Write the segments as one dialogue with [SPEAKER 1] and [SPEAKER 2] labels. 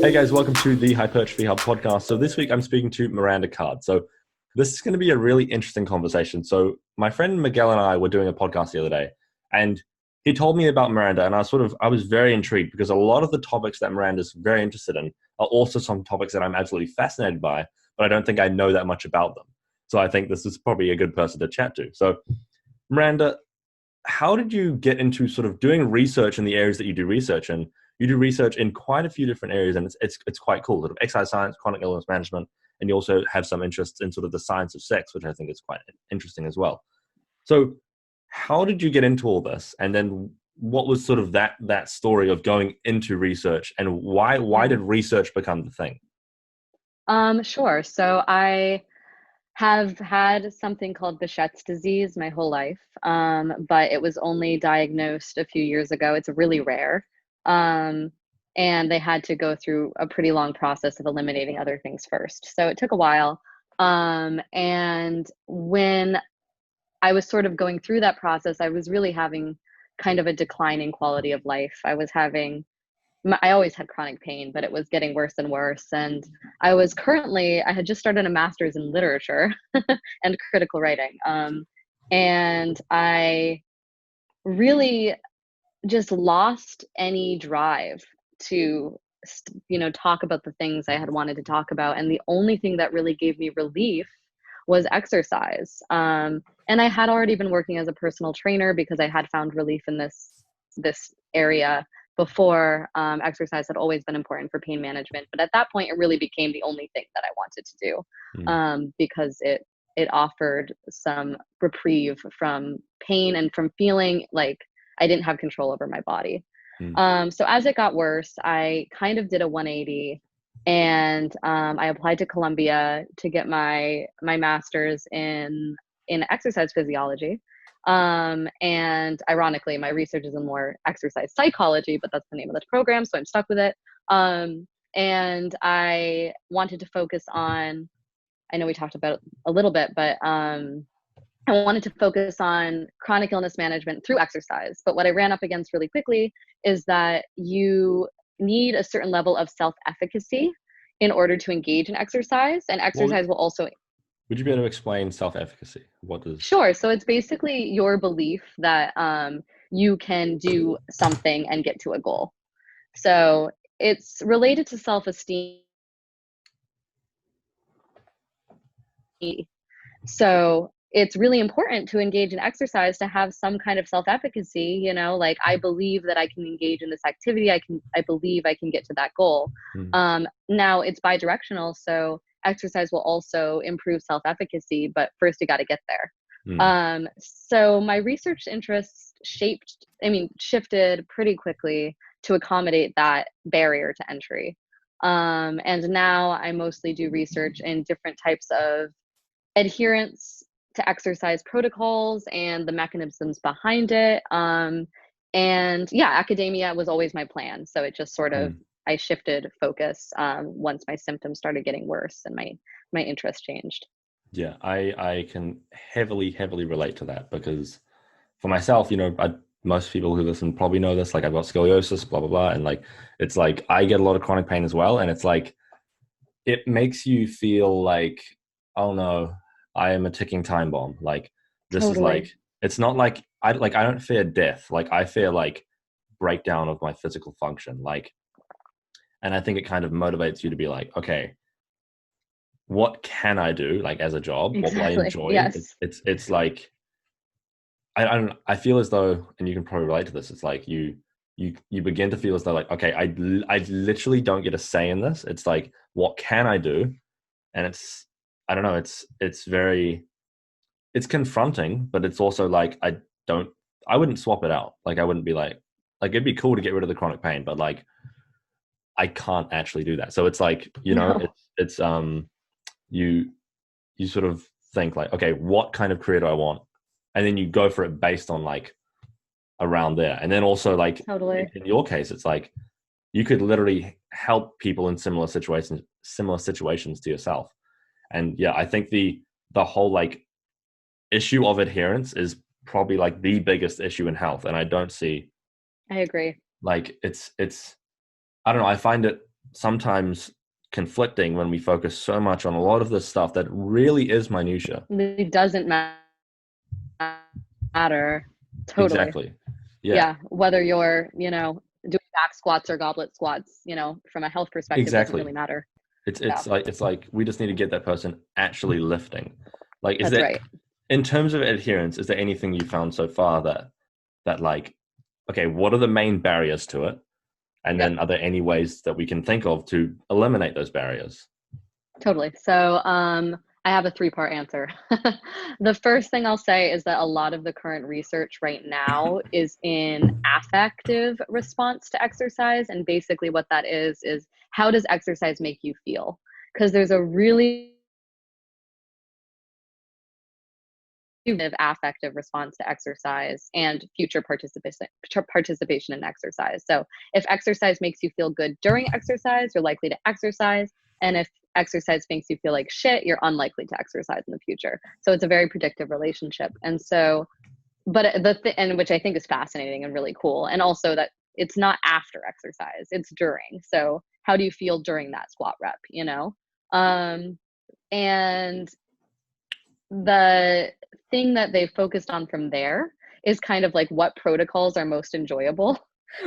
[SPEAKER 1] Hey guys, welcome to the Hypertrophy Hub podcast. So this week I'm speaking to Miranda Card. So this is going to be a really interesting conversation. So my friend Miguel and I were doing a podcast the other day, and he told me about Miranda, and I was very intrigued because a lot of the topics that Miranda's very interested in are also some topics that I'm absolutely fascinated by, but I don't think I know that much about them. So I think this is probably a good person to chat to. So Miranda, how did you get into sort of doing research in the areas that you do research in? You do research in quite a few different areas, and it's quite cool. Sort of exercise science, chronic illness management, and you also have some interests in sort of the science of sex, which I think is quite interesting as well. So, how did you get into all this, and then what was sort of that story of going into research, and why did research become the thing?
[SPEAKER 2] Sure. So I have had something called Behçet's disease my whole life, but it was only diagnosed a few years ago. It's really rare. Um, and they had to go through a pretty long process of eliminating other things first. So it took a while. And when I was sort of going through that process, I was really having kind of a declining quality of life. I always had chronic pain, but it was getting worse and worse. And I had just started a master's in literature and critical writing. And I really just lost any drive to, talk about the things I had wanted to talk about. And the only thing that really gave me relief was exercise. And I had already been working as a personal trainer because I had found relief in this area before. Exercise had always been important for pain management, but at that point it really became the only thing that I wanted to do,
[SPEAKER 1] Mm,
[SPEAKER 2] because it offered some reprieve from pain and from feeling like I didn't have control over my body.
[SPEAKER 1] mm.
[SPEAKER 2] So as it got worse, I kind of did a 180, and I applied to Columbia to get my master's in exercise physiology. And ironically, my research is in more exercise psychology, but that's the name of the program, so I'm stuck with it. And I wanted to focus on, I know we talked about it a little bit, but I wanted to focus on chronic illness management through exercise. But what I ran up against really quickly is that you need a certain level of self-efficacy in order to engage in exercise, and
[SPEAKER 1] What
[SPEAKER 2] exercise will also.
[SPEAKER 1] would you be able to explain self-efficacy? What does
[SPEAKER 2] Sure. So it's basically your belief that you can do something and get to a goal. So it's related to self-esteem. So it's really important to engage in exercise to have some kind of self-efficacy, like I believe that I can engage in this activity. I believe I can get to that goal.
[SPEAKER 1] mm,
[SPEAKER 2] Now it's bi-directional. So exercise will also improve self-efficacy, but first you got to get there.
[SPEAKER 1] mm.
[SPEAKER 2] So my research interests shifted pretty quickly to accommodate that barrier to entry. And now I mostly do research in different types of adherence to exercise protocols and the mechanisms behind it. And yeah, academia was always my plan. So it just sort of,
[SPEAKER 1] Mm.
[SPEAKER 2] I shifted focus once my symptoms started getting worse and my interest changed.
[SPEAKER 1] Yeah, I can heavily relate to that because for myself, most people who listen probably know this. Like I've got scoliosis, blah blah blah, and like it's like I get a lot of chronic pain as well, and it's like it makes you feel like, oh no, I am a ticking time bomb. Like this is
[SPEAKER 2] Totally.
[SPEAKER 1] like it's not like I don't fear death. Like I fear like breakdown of my physical function. Like, and I think it kind of motivates you to be like, okay, what can I do like as a job? What will I
[SPEAKER 2] Exactly.
[SPEAKER 1] enjoy?
[SPEAKER 2] Yes.
[SPEAKER 1] It's like I don't I feel as though, and you can probably relate to this. It's like you begin to feel as though like, okay, I literally don't get a say in this. It's like, what can I do? And it's I don't know. It's confronting, but it's also like don't I wouldn't swap it out. Like I wouldn't be like it'd be cool to get rid of the chronic pain, but like I can't actually do that. So it's like
[SPEAKER 2] No.
[SPEAKER 1] it's you you sort of think like, okay, what kind of career do I want? And then you go for it based on like around there. And then also like
[SPEAKER 2] Totally.
[SPEAKER 1] in your case, it's like you could literally help people in similar situations to yourself. And yeah, I think the whole like issue of adherence is probably like the biggest issue in health. And I don't see
[SPEAKER 2] I agree.
[SPEAKER 1] like it's I don't know, I find it sometimes conflicting when we focus so much on a lot of this stuff that really is minutia.
[SPEAKER 2] It doesn't matter. Totally.
[SPEAKER 1] Exactly. Yeah,
[SPEAKER 2] Yeah. Whether you're, doing back squats or goblet squats, from a health perspective doesn't
[SPEAKER 1] exactly.
[SPEAKER 2] really matter.
[SPEAKER 1] It's
[SPEAKER 2] Yeah,
[SPEAKER 1] it's like it's like we just need to get that person actually lifting. Like, is
[SPEAKER 2] that's
[SPEAKER 1] there,
[SPEAKER 2] right.
[SPEAKER 1] in terms of adherence, is there anything you found so far that like, okay, what are the main barriers to it? And
[SPEAKER 2] Yep.
[SPEAKER 1] then are there any ways that we can think of to eliminate those barriers?
[SPEAKER 2] Totally. So, I have a three-part answer. The first thing I'll say is that a lot of the current research right now is in affective response to exercise. And basically, what that is how does exercise make you feel? Because there's a really affective response to exercise and future participation in exercise. So if exercise makes you feel good during exercise, you're likely to exercise. And if exercise makes you feel like shit, you're unlikely to exercise in the future. So it's a very predictive relationship. And so, but and which I think is fascinating and really cool. And also that it's not after exercise, it's during. So how do you feel during that squat rep, and the thing that they focused on from there is kind of like what protocols are most enjoyable,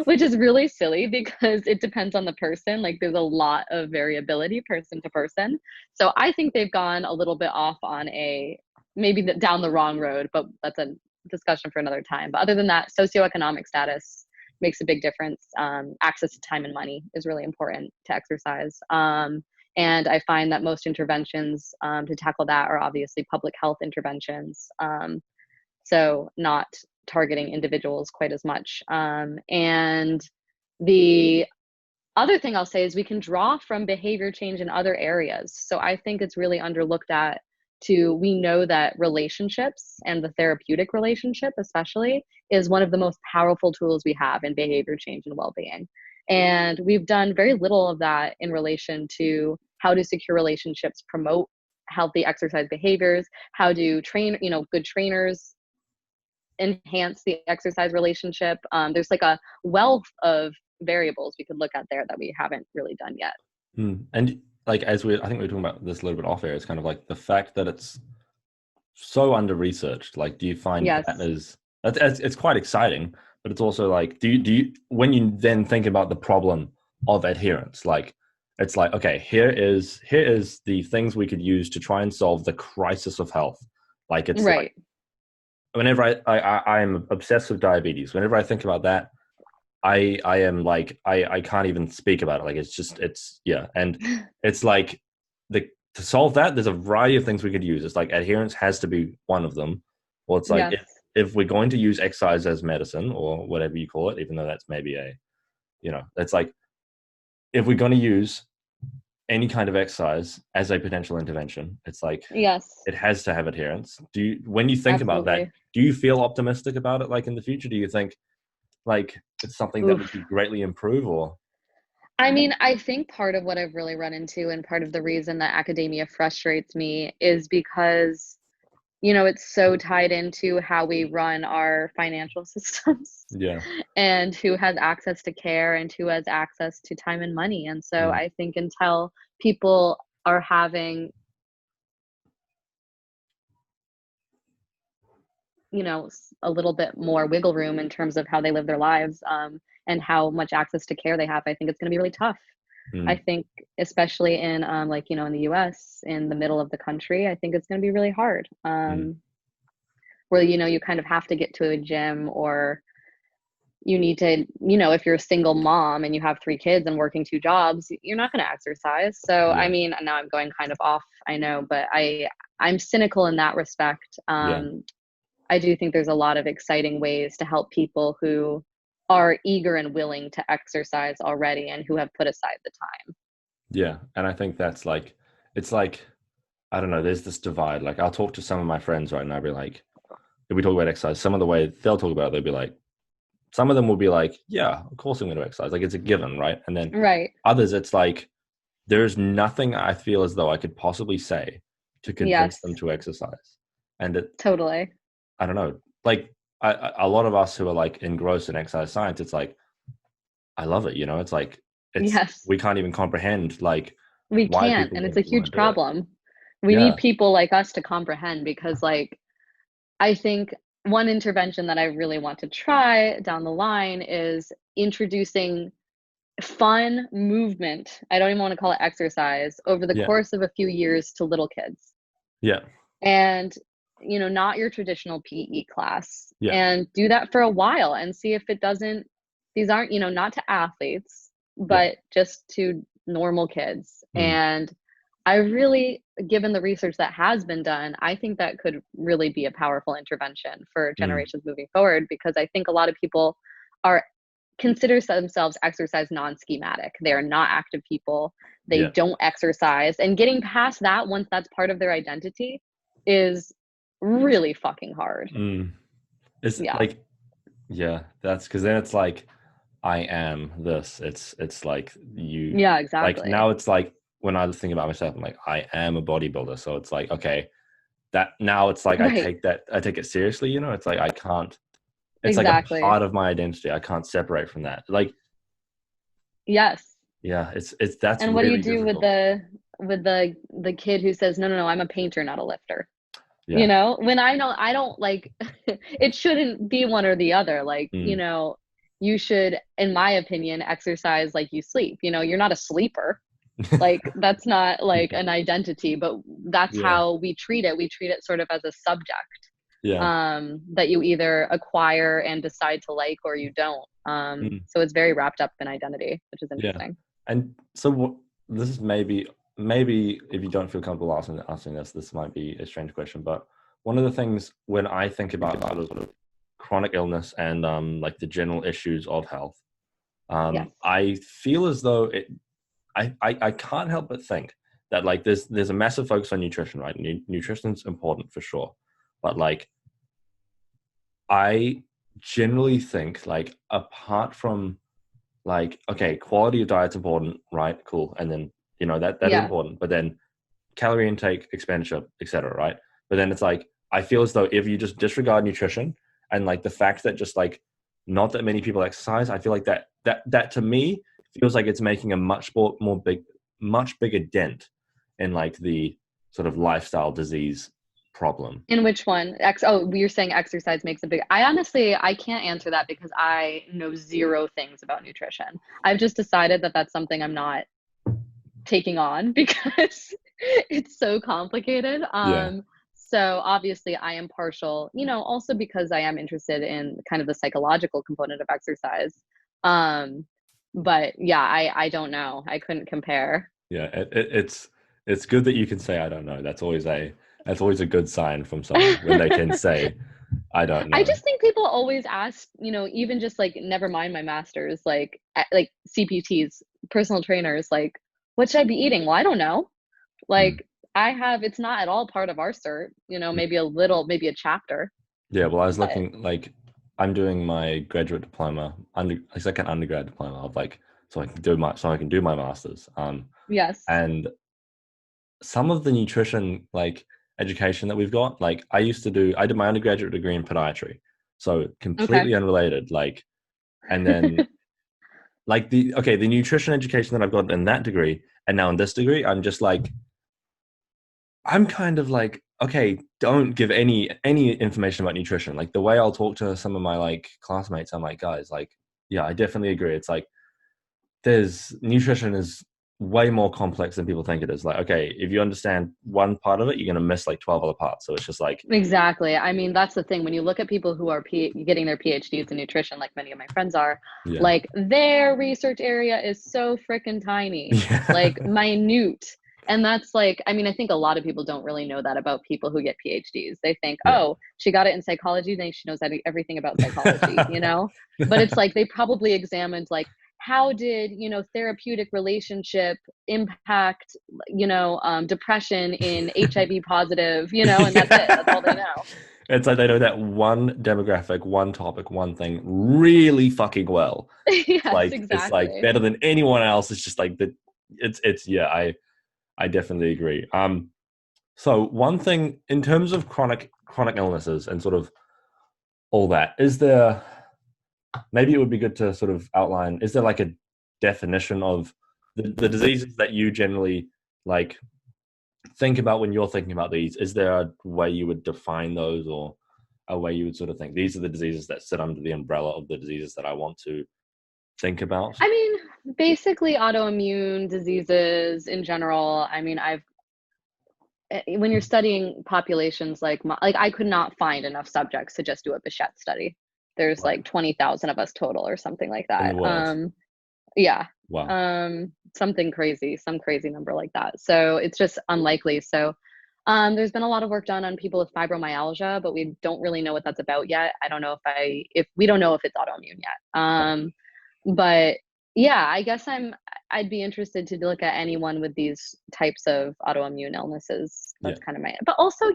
[SPEAKER 2] which is really silly because it depends on the person. Like there's a lot of variability person to person. So I think they've gone a little bit off on maybe down the wrong road, but that's a discussion for another time. But other than that, socioeconomic status makes a big difference. Access to time and money is really important to exercise. And I find that most interventions to tackle that are obviously public health interventions. So not targeting individuals quite as much. And the other thing I'll say is we can draw from behavior change in other areas. So I think it's really underlooked at we know that relationships and the therapeutic relationship especially is one of the most powerful tools we have in behavior change and well-being. And we've done very little of that in relation to how do secure relationships promote healthy exercise behaviors, how do good trainers enhance the exercise relationship. There's like a wealth of variables we could look at there that we haven't really done yet.
[SPEAKER 1] And like, I think we were talking about this a little bit off air, it's kind of like the fact that it's so under researched. Like, do you find
[SPEAKER 2] Yes.
[SPEAKER 1] it's quite exciting, but it's also like, do you when you then think about the problem of adherence, like it's like, okay, here is the things we could use to try and solve the crisis of health. Like it's
[SPEAKER 2] right.
[SPEAKER 1] like, whenever I am obsessed with diabetes, whenever I think about that, I am like, I can't even speak about it. Like it's yeah. And it's like to solve that, there's a variety of things we could use. It's like adherence has to be one of them. Or it's like,
[SPEAKER 2] Yes.
[SPEAKER 1] if we're going to use exercise as medicine or whatever you call it, even though that's maybe it's like, if we're going to use any kind of exercise as a potential intervention, it's like,
[SPEAKER 2] Yes.
[SPEAKER 1] it has to have adherence. When you think about that,
[SPEAKER 2] Absolutely.
[SPEAKER 1] do you feel optimistic about it? Like in the future, do you think like it's something that would be greatly improve? Or
[SPEAKER 2] I mean, I think part of what I've really run into and part of the reason that academia frustrates me is because, it's so tied into how we run our financial systems
[SPEAKER 1] yeah.
[SPEAKER 2] and who has access to care and who has access to time and money. And so
[SPEAKER 1] Mm.
[SPEAKER 2] I think until people are having, a little bat more wiggle room in terms of how they live their lives, and how much access to care they have, I think it's going to be really tough. I
[SPEAKER 1] Mm.
[SPEAKER 2] think, especially in in the US, in the middle of the country, I think it's going to be really hard.
[SPEAKER 1] Mm.
[SPEAKER 2] Where, you kind of have to get to a gym, or you need to, if you're a single mom and you have 3 kids and working 2 jobs, you're not going to exercise. So, I
[SPEAKER 1] Yeah.
[SPEAKER 2] mean, now I'm going kind of off, I know, but I'm cynical in that respect.
[SPEAKER 1] Yeah.
[SPEAKER 2] I do think there's a lot of exciting ways to help people who are eager and willing to exercise already and who have put aside the time.
[SPEAKER 1] Yeah. And I think that's like, it's like, I don't know, there's this divide. Like, I'll talk to some of my friends right now, be like, if we talk about exercise, some of the way they'll talk about it, they'll be like, some of them will be like, yeah, of course I'm going to exercise. Like, it's a given, right? And then
[SPEAKER 2] Right.
[SPEAKER 1] others, it's like, there's nothing I feel as though I could possibly say to convince
[SPEAKER 2] Yes,
[SPEAKER 1] them to exercise. And
[SPEAKER 2] totally.
[SPEAKER 1] I don't know, like a lot of us who are like engrossed in exercise science, it's like, I love it. It's like,
[SPEAKER 2] Yes,
[SPEAKER 1] we can't even comprehend like
[SPEAKER 2] we
[SPEAKER 1] why
[SPEAKER 2] can't,
[SPEAKER 1] people
[SPEAKER 2] and it's a
[SPEAKER 1] want
[SPEAKER 2] huge
[SPEAKER 1] to do it.
[SPEAKER 2] problem. We need
[SPEAKER 1] Yeah.
[SPEAKER 2] people like us to comprehend because, like, I think one intervention that I really want to try down the line is introducing fun movement. I don't even want to call it exercise over the
[SPEAKER 1] Yeah.
[SPEAKER 2] course of a few years to little kids.
[SPEAKER 1] Yeah.
[SPEAKER 2] And, not your traditional PE class,
[SPEAKER 1] Yeah.
[SPEAKER 2] and do that for a while and see if it doesn't, these aren't, not to athletes,
[SPEAKER 1] Yeah.
[SPEAKER 2] but just to normal kids.
[SPEAKER 1] Mm.
[SPEAKER 2] And I really, given the research that has been done, I think that could really be a powerful intervention for
[SPEAKER 1] Mm.
[SPEAKER 2] generations moving forward, because I think a lot of people are consider themselves exercise non-schematic. They are not active people. They
[SPEAKER 1] Yeah.
[SPEAKER 2] don't exercise. And getting past that, once that's part of their identity, is really fucking hard.
[SPEAKER 1] Mm. It's
[SPEAKER 2] Yeah.
[SPEAKER 1] like, yeah, that's because then it's like, I am this. It's like you,
[SPEAKER 2] Yeah,
[SPEAKER 1] like
[SPEAKER 2] exactly.
[SPEAKER 1] now it's like when I think about myself, I'm like, I am a bodybuilder. So it's like, okay, that now it's like
[SPEAKER 2] Right.
[SPEAKER 1] I take it seriously, It's like I can't, it's like a
[SPEAKER 2] Exactly.
[SPEAKER 1] part of my identity. I can't separate from that. Like,
[SPEAKER 2] Yes.
[SPEAKER 1] yeah, it's that's
[SPEAKER 2] And what do you
[SPEAKER 1] really
[SPEAKER 2] do with
[SPEAKER 1] difficult.
[SPEAKER 2] the kid who says, "No, no, no, I'm a painter, not a lifter."
[SPEAKER 1] Yeah.
[SPEAKER 2] When I know I don't like it shouldn't be one or the other. Like,
[SPEAKER 1] Mm.
[SPEAKER 2] you should, in my opinion, exercise like you sleep. You're not a sleeper. Like, that's not like an identity, but that's
[SPEAKER 1] Yeah.
[SPEAKER 2] how we treat it. We treat it sort of as a subject,
[SPEAKER 1] Yeah.
[SPEAKER 2] that you either acquire and decide to like, or you don't.
[SPEAKER 1] Mm.
[SPEAKER 2] So it's very wrapped up in identity, which is
[SPEAKER 1] Yeah.
[SPEAKER 2] interesting.
[SPEAKER 1] And so what, this is maybe if you don't feel comfortable asking this might be a strange question, but one of the things when I think about sort of chronic illness and like the general issues of health,
[SPEAKER 2] Yes.
[SPEAKER 1] I feel as though I can't help but think that like there's a massive focus on nutrition, right? Nutrition's important for sure, but like I generally think like apart from like, okay, quality of diet's important, right? Cool. And then, that is
[SPEAKER 2] Yeah.
[SPEAKER 1] important, but then calorie intake, expenditure, etc., right? But then it's like, I feel as though if you just disregard nutrition and like the fact that just like not that many people exercise, I feel like that to me feels like it's making a much bigger dent in like the sort of lifestyle disease problem.
[SPEAKER 2] In which one? You're saying exercise makes a big. I can't answer that because I know zero things about nutrition. I've just decided that that's something I'm not taking on because it's so complicated.
[SPEAKER 1] Yeah.
[SPEAKER 2] So obviously I am partial, also because I am interested in kind of the psychological component of exercise. Um, but yeah, I don't know. I couldn't compare.
[SPEAKER 1] Yeah, it's good that you can say I don't know. That's always a good sign from someone when they can say I don't
[SPEAKER 2] I
[SPEAKER 1] know.
[SPEAKER 2] just think people always ask, even just like, never mind my masters, like CPTs, personal trainers, like, what should I be eating? Well, I don't know.
[SPEAKER 1] Mm.
[SPEAKER 2] Like, it's not at all part of our cert,
[SPEAKER 1] Mm.
[SPEAKER 2] maybe a chapter,
[SPEAKER 1] Yeah, well, I was
[SPEAKER 2] but
[SPEAKER 1] looking like I'm doing my graduate diploma it's like an undergrad diploma of like so I can do my masters.
[SPEAKER 2] yes.
[SPEAKER 1] And some of the nutrition like education that we've got, like I did my undergraduate degree in podiatry, so
[SPEAKER 2] Okay.
[SPEAKER 1] completely unrelated. Like, and then like the nutrition education that I've got in that degree, and now in this degree, I'm kind of like, okay, don't give any information about nutrition. Like the way I'll talk to some of my like classmates, I'm like, guys, like, yeah, I definitely agree. It's like there's nutrition is way more complex than people think it is. Like, okay, if you understand one part of it, you're gonna miss like 12 other parts. So it's just like,
[SPEAKER 2] Exactly. I mean, that's the thing. When you look at people who are getting their PhDs in nutrition, like many of my friends are,
[SPEAKER 1] yeah,
[SPEAKER 2] like, their research area is so freaking tiny,
[SPEAKER 1] yeah,
[SPEAKER 2] like minute. And that's like, I mean, I think a lot of people don't really know that about people who get PhDs. They think,
[SPEAKER 1] yeah.
[SPEAKER 2] oh, she got it in psychology, then she knows everything about psychology, But it's like they probably examined, like, how did, therapeutic relationship impact, depression in HIV positive, and that's it. That's all they know.
[SPEAKER 1] It's like they know that one demographic, one topic, one thing really fucking well.
[SPEAKER 2] Yes,
[SPEAKER 1] It's like
[SPEAKER 2] exactly.
[SPEAKER 1] better than anyone else. It's just like the it's yeah, I definitely agree. So one thing in terms of chronic illnesses and sort of all that, is there maybe it would be good to sort of outline, is there like definition of the diseases that you generally like think about when you're thinking about these? Is there a way you would define those, or a way you would sort of think these are the diseases that sit under the umbrella of the diseases that I want to think about?
[SPEAKER 2] I mean, basically autoimmune diseases in general. I mean, when you're studying populations like I could not find enough subjects to just do a Bichette study. There's
[SPEAKER 1] Right.
[SPEAKER 2] like 20,000 of us total or something like
[SPEAKER 1] In the
[SPEAKER 2] that.
[SPEAKER 1] world.
[SPEAKER 2] Yeah.
[SPEAKER 1] Wow.
[SPEAKER 2] Something crazy, some crazy number like that. So it's just unlikely. So there's been a lot of work done on people with fibromyalgia, but we don't really know what that's about yet. I don't know if we don't know if it's autoimmune yet. But yeah, I guess I'd be interested to look at anyone with these types of autoimmune illnesses.
[SPEAKER 1] Yeah.
[SPEAKER 2] That's kind of but also,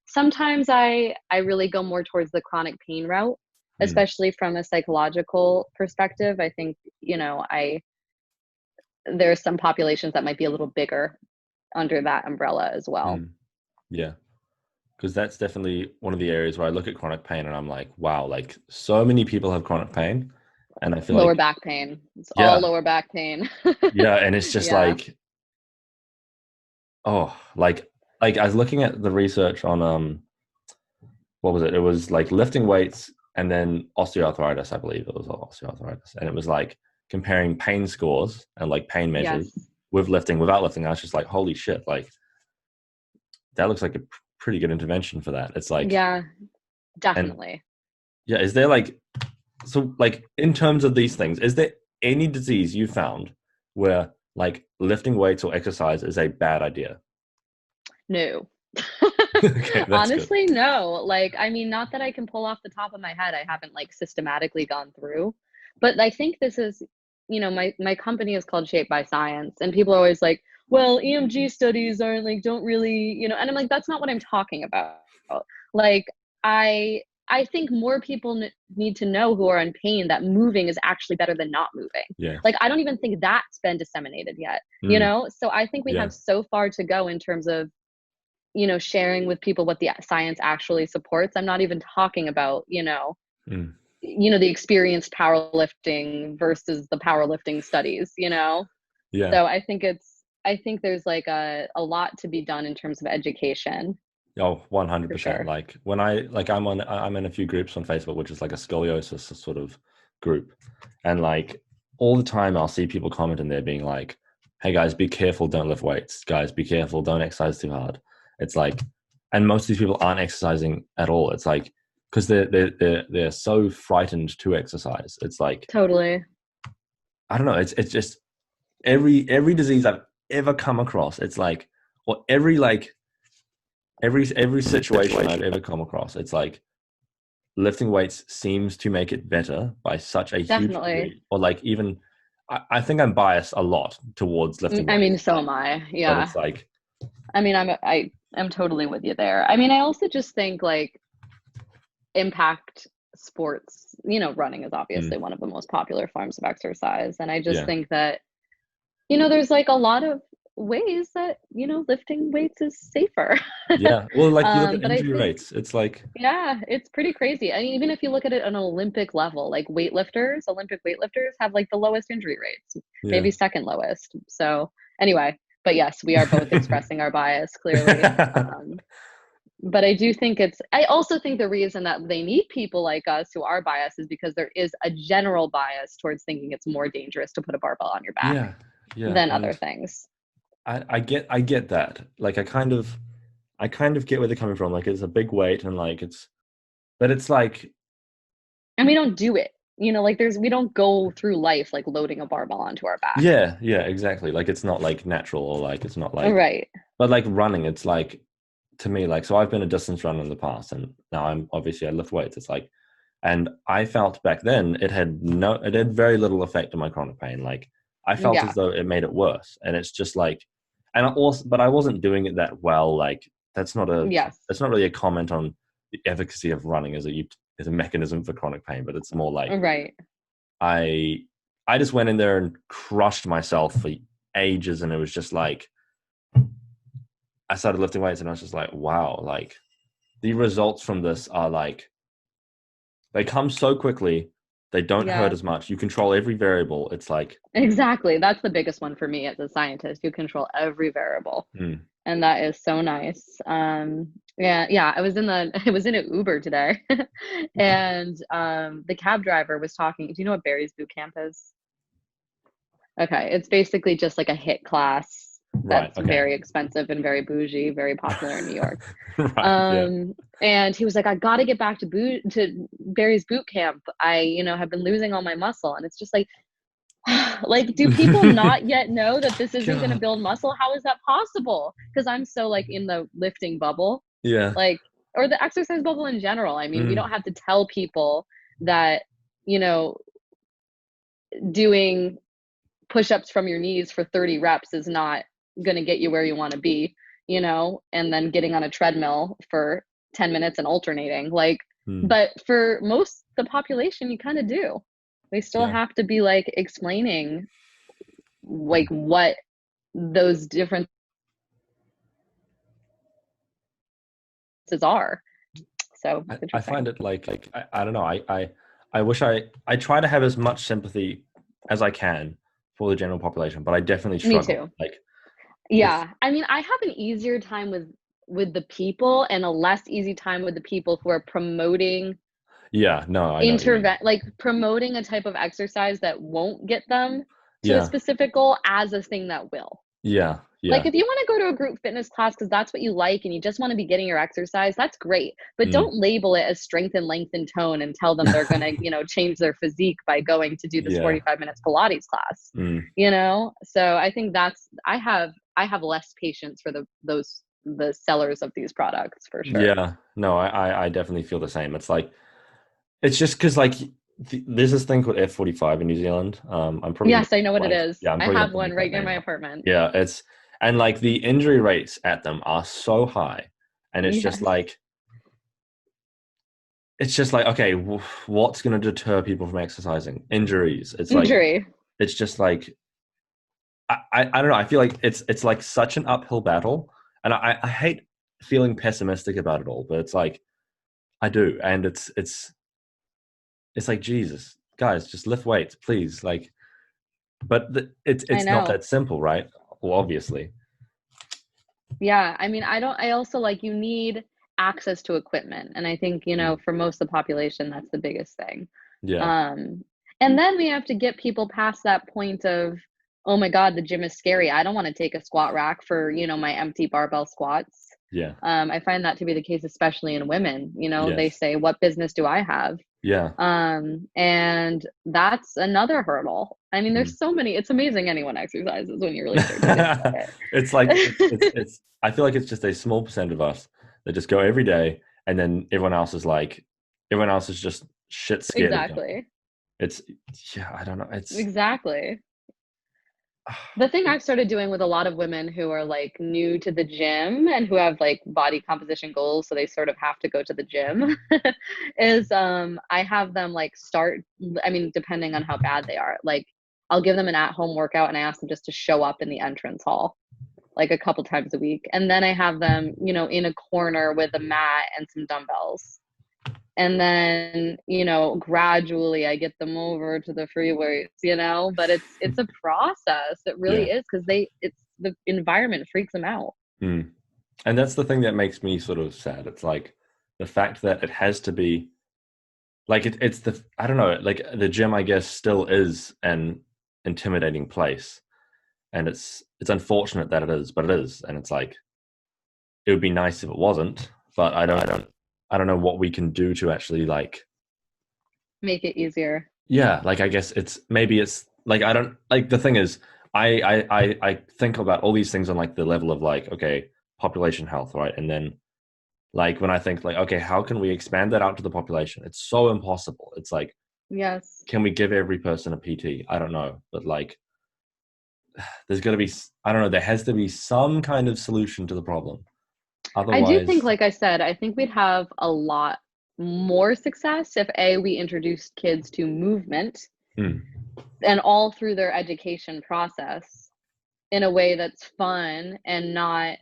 [SPEAKER 2] sometimes I really go more towards the chronic pain route, especially from a psychological perspective. I think, there's some populations that might be a little bigger under that umbrella as well.
[SPEAKER 1] Yeah. Because that's definitely one of the areas where I look at chronic pain and I'm like, wow, like so many people have chronic pain. And I feel
[SPEAKER 2] Lower
[SPEAKER 1] like,
[SPEAKER 2] back pain. It's
[SPEAKER 1] yeah,
[SPEAKER 2] all lower back pain.
[SPEAKER 1] yeah. And it's just
[SPEAKER 2] Yeah.
[SPEAKER 1] like, oh, like I was looking at the research on, what was it? It was like lifting weights and then osteoarthritis, I believe it was osteoarthritis. And it was like comparing pain scores and like pain measures
[SPEAKER 2] Yes.
[SPEAKER 1] with lifting, without lifting. I was just like, holy shit, like that looks like a pretty good intervention for that. It's like,
[SPEAKER 2] Yeah,
[SPEAKER 1] and
[SPEAKER 2] definitely.
[SPEAKER 1] yeah, is there like, so like in terms of these things, is there any disease you found where like lifting weights or exercise is a bad idea?
[SPEAKER 2] No.
[SPEAKER 1] Okay, that's good.
[SPEAKER 2] Honestly, no. Like, I mean, not that I can pull off the top of my head. I haven't like systematically gone through, but I think this is, my company is called Shape by Science, and people are always like, well, EMG studies aren't like, don't really, and I'm like, that's not what I'm talking about. Like, I think more people need to know who are in pain that moving is actually better than not moving.
[SPEAKER 1] Yeah.
[SPEAKER 2] Like, I don't even think that's been disseminated yet, So I think we
[SPEAKER 1] Yeah.
[SPEAKER 2] have so far to go in terms of, sharing with people what the science actually supports. I'm not even talking about, the experienced powerlifting versus the powerlifting studies,
[SPEAKER 1] Yeah.
[SPEAKER 2] So I think there's like a lot to be done in terms of education.
[SPEAKER 1] Oh,
[SPEAKER 2] For
[SPEAKER 1] 100%.
[SPEAKER 2] sure.
[SPEAKER 1] Like when I'm in a few groups on Facebook, which is like a scoliosis sort of group. And like all the time I'll see people comment in there being like, hey guys, be careful, don't lift weights. Guys, be careful, don't exercise too hard. It's like, and most of these people aren't exercising at all. It's like, because they're so frightened to exercise. It's like,
[SPEAKER 2] Totally.
[SPEAKER 1] I don't know, it's just every disease I've ever come across, it's like, or every situation I've ever come across, it's like lifting weights seems to make it better by such a huge
[SPEAKER 2] Definitely.
[SPEAKER 1] degree. Or like even, I think I'm biased a lot towards lifting
[SPEAKER 2] I
[SPEAKER 1] weights.
[SPEAKER 2] mean, so am I.
[SPEAKER 1] But
[SPEAKER 2] Yeah.
[SPEAKER 1] it's like,
[SPEAKER 2] I mean, I'm totally with you there. I mean, I also just think like impact sports, running is obviously one of the most popular forms of exercise. And I just
[SPEAKER 1] yeah,
[SPEAKER 2] think that, there's like a lot of ways that, lifting weights is safer.
[SPEAKER 1] yeah. Well, like you look at
[SPEAKER 2] But I
[SPEAKER 1] injury
[SPEAKER 2] think,
[SPEAKER 1] rates, it's like,
[SPEAKER 2] yeah, it's pretty crazy. I mean, even if you look at it on an Olympic level, like Olympic weightlifters have like the lowest injury rates,
[SPEAKER 1] yeah.
[SPEAKER 2] maybe second lowest. So anyway, but yes, we are both expressing our bias clearly. But I also think the reason that they need people like us who are biased is because there is a general bias towards thinking it's more dangerous to put a barbell on your back
[SPEAKER 1] Yeah, yeah.
[SPEAKER 2] than other
[SPEAKER 1] And
[SPEAKER 2] things.
[SPEAKER 1] I get that. Like I kind of get where they're coming from. Like it's a big weight and like but it's like,
[SPEAKER 2] And we don't do it. Like we don't go through life like loading a barbell onto our back.
[SPEAKER 1] yeah, yeah, exactly. Like it's not like natural, or like it's not like,
[SPEAKER 2] Right.
[SPEAKER 1] but like running, it's like, to me, like, so I've been a distance runner in the past and now I lift weights. It's like, and I felt back then it had very little effect on my chronic pain. Like I felt as
[SPEAKER 2] Yeah.
[SPEAKER 1] though it made it worse. And it's just like, but I wasn't doing it that well. Like that's not
[SPEAKER 2] Yes.
[SPEAKER 1] really a comment on the efficacy of running as a mechanism for chronic pain, but it's more like,
[SPEAKER 2] Right.
[SPEAKER 1] I just went in there and crushed myself for ages, and it was just like I started lifting weights, and I was just like, wow, like the results from this are like they come so quickly, They don't hurt
[SPEAKER 2] Yeah,
[SPEAKER 1] as much. You control every variable. It's like,
[SPEAKER 2] exactly. That's the biggest one for me as a scientist. You control every variable.
[SPEAKER 1] hmm,
[SPEAKER 2] And that is so nice. Yeah, I was in the I was in an Uber today, and the cab driver was talking. Do you know what Barry's boot camp is? Okay, it's basically just like a hit class
[SPEAKER 1] right,
[SPEAKER 2] that's
[SPEAKER 1] okay.
[SPEAKER 2] very expensive and very bougie, very popular in New York.
[SPEAKER 1] Right, yeah.
[SPEAKER 2] And he was like, I got to get back to Barry's boot camp. I, have been losing all my muscle, and it's just like, like, do people not yet know that this isn't going to
[SPEAKER 1] God.
[SPEAKER 2] build muscle? How is that possible? Because I'm so like in the lifting bubble,
[SPEAKER 1] Yeah.
[SPEAKER 2] like, or the exercise bubble in general. I mean, we don't
[SPEAKER 1] Mm,
[SPEAKER 2] have to tell people that, you know, doing push-ups from your knees for 30 reps is not going to get you where you want to be, and then getting on a treadmill for 10 minutes and alternating. Like,
[SPEAKER 1] mm,
[SPEAKER 2] but for most the population, you kind of do. They still
[SPEAKER 1] yeah.
[SPEAKER 2] have to be like explaining like what those differences are. So it's
[SPEAKER 1] I find
[SPEAKER 2] interesting.
[SPEAKER 1] it like I don't know. I wish I try to have as much sympathy as I can for the general population, but I definitely
[SPEAKER 2] Me
[SPEAKER 1] struggle.
[SPEAKER 2] too.
[SPEAKER 1] Like with
[SPEAKER 2] Yeah. I mean, I have an easier time with the people and a less easy time with the people who are promoting
[SPEAKER 1] yeah, no, I know what you mean.
[SPEAKER 2] like promoting a type of exercise that won't get them to a
[SPEAKER 1] Yeah,
[SPEAKER 2] specific goal as a thing that will.
[SPEAKER 1] yeah,
[SPEAKER 2] Like
[SPEAKER 1] yeah.
[SPEAKER 2] if you want to go to a group fitness class because that's what you like and you just want to be getting your exercise, that's great. But
[SPEAKER 1] Mm.
[SPEAKER 2] don't label it as strength and length and tone and tell them they're going to, change their physique by going to do this
[SPEAKER 1] Yeah.
[SPEAKER 2] 45 minutes Pilates class.
[SPEAKER 1] Mm.
[SPEAKER 2] So I think I have less patience for the sellers of these products for sure.
[SPEAKER 1] Yeah. No, I definitely feel the same. It's like it's just because like there's this thing called F45 in New Zealand. I'm probably gonna
[SPEAKER 2] Yes, I know what it
[SPEAKER 1] blank.
[SPEAKER 2] is.
[SPEAKER 1] Yeah, I'm
[SPEAKER 2] I
[SPEAKER 1] probably gonna
[SPEAKER 2] have one
[SPEAKER 1] blank that
[SPEAKER 2] right near
[SPEAKER 1] name
[SPEAKER 2] my
[SPEAKER 1] out.
[SPEAKER 2] apartment.
[SPEAKER 1] Yeah, it's and like the injury rates at them are so high, and
[SPEAKER 2] Yes.
[SPEAKER 1] it's just like okay, what's gonna deter people from exercising? Injuries.
[SPEAKER 2] Injury.
[SPEAKER 1] It's just like I don't know. I feel like it's like such an uphill battle, and I hate feeling pessimistic about it all, but it's like I do, and it's like Jesus, guys, just lift weights, please. Like, but
[SPEAKER 2] I
[SPEAKER 1] it's not
[SPEAKER 2] know.
[SPEAKER 1] that simple, right? Well, obviously,
[SPEAKER 2] Yeah, I mean, I also like you need access to equipment, and I think,
[SPEAKER 1] mm,
[SPEAKER 2] for most of the population, that's the biggest thing.
[SPEAKER 1] yeah,
[SPEAKER 2] Um, and then we have to get people past that point of, oh my God, the gym is scary. I don't want to take a squat rack for, my empty barbell squats.
[SPEAKER 1] yeah,
[SPEAKER 2] I find that to be the case, especially in women. They
[SPEAKER 1] yes,
[SPEAKER 2] say, what business do I have?
[SPEAKER 1] yeah.
[SPEAKER 2] And that's another hurdle. I mean,
[SPEAKER 1] Mm.
[SPEAKER 2] there's so many, it's amazing anyone exercises when you really start to think about
[SPEAKER 1] It's like
[SPEAKER 2] it.
[SPEAKER 1] it's. I feel like it's just a small percent of us that just go every day, and then everyone else is just shit scared of going.
[SPEAKER 2] Exactly.
[SPEAKER 1] It's yeah, I don't know. It's
[SPEAKER 2] Exactly. The thing I've started doing with a lot of women who are like new to the gym and who have like body composition goals, so they sort of have to go to the gym, is I have them like start, I mean, depending on how bad they are, like I'll give them an at-home workout and I ask them just to show up in the entrance hall like a couple times a week. And then I have them, in a corner with a mat and some dumbbells. And then, gradually I get them over to the free weights, but it's a process. It really
[SPEAKER 1] yeah.
[SPEAKER 2] is because it's the environment freaks them out.
[SPEAKER 1] Mm. And that's the thing that makes me sort of sad. It's like the fact that it has to be like it's the I don't know, like the gym I guess still is an intimidating place. And it's unfortunate that it is, but it is. And it's like it would be nice if it wasn't, but I don't know what we can do to actually like
[SPEAKER 2] Make it easier.
[SPEAKER 1] yeah, like I guess it's maybe it's like I don't like the thing is I think about all these things on like the level of like okay population health right and then like when I think like okay how can we expand that out to the population it's so impossible it's like
[SPEAKER 2] Yes.
[SPEAKER 1] can we give every person a PT I don't know but like there's got to be I don't know there has to be some kind of solution to the problem
[SPEAKER 2] I do think,
[SPEAKER 1] otherwise
[SPEAKER 2] like I said, I think we'd have a lot more success if we introduced kids to movement
[SPEAKER 1] hmm,
[SPEAKER 2] and all through their education process in a way that's fun and not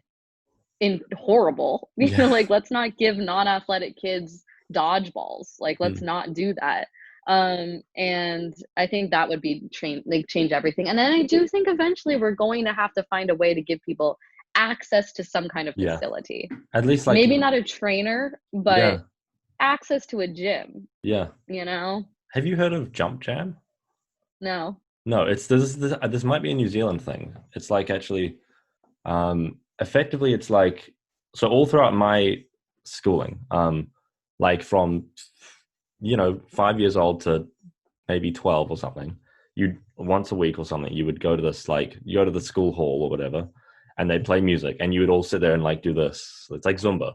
[SPEAKER 2] horrible.
[SPEAKER 1] yeah
[SPEAKER 2] Like let's not give non-athletic kids dodgeballs. Like let's
[SPEAKER 1] hmm,
[SPEAKER 2] not do that. And I think that would be change everything. And then I do think eventually we're going to have to find a way to give people access to some kind of
[SPEAKER 1] Yeah.
[SPEAKER 2] facility.
[SPEAKER 1] At least like,
[SPEAKER 2] Maybe not a trainer, but
[SPEAKER 1] yeah,
[SPEAKER 2] access to a gym,
[SPEAKER 1] yeah.
[SPEAKER 2] you know?
[SPEAKER 1] Have you heard of Jump Jam?
[SPEAKER 2] No.
[SPEAKER 1] No, it's this might be a New Zealand thing. It's like actually, effectively, it's like so all throughout my schooling, like from 5 years old to maybe 12 or something, you once a week or something, you would go to this like you go to the school hall or whatever, and they'd play music, and you would all sit there and like do this. It's like Zumba.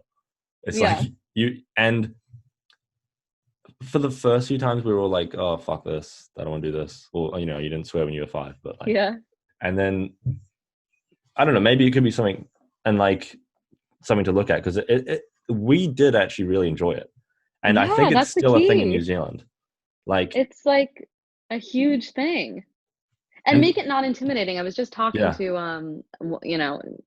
[SPEAKER 1] It's like
[SPEAKER 2] Yeah.
[SPEAKER 1] you and for the first few times we were all like, oh fuck this, I don't want to do this. Or you didn't swear when you were 5, but like,
[SPEAKER 2] Yeah.
[SPEAKER 1] and then I don't know, maybe it could be something and like something to look at because we did actually really enjoy it, and I
[SPEAKER 2] Yeah,
[SPEAKER 1] think it's
[SPEAKER 2] that's the
[SPEAKER 1] still a thing in New
[SPEAKER 2] key.
[SPEAKER 1] Zealand. Like,
[SPEAKER 2] It's like a huge thing. And
[SPEAKER 1] and
[SPEAKER 2] make it not intimidating. I was just talking
[SPEAKER 1] yeah,
[SPEAKER 2] to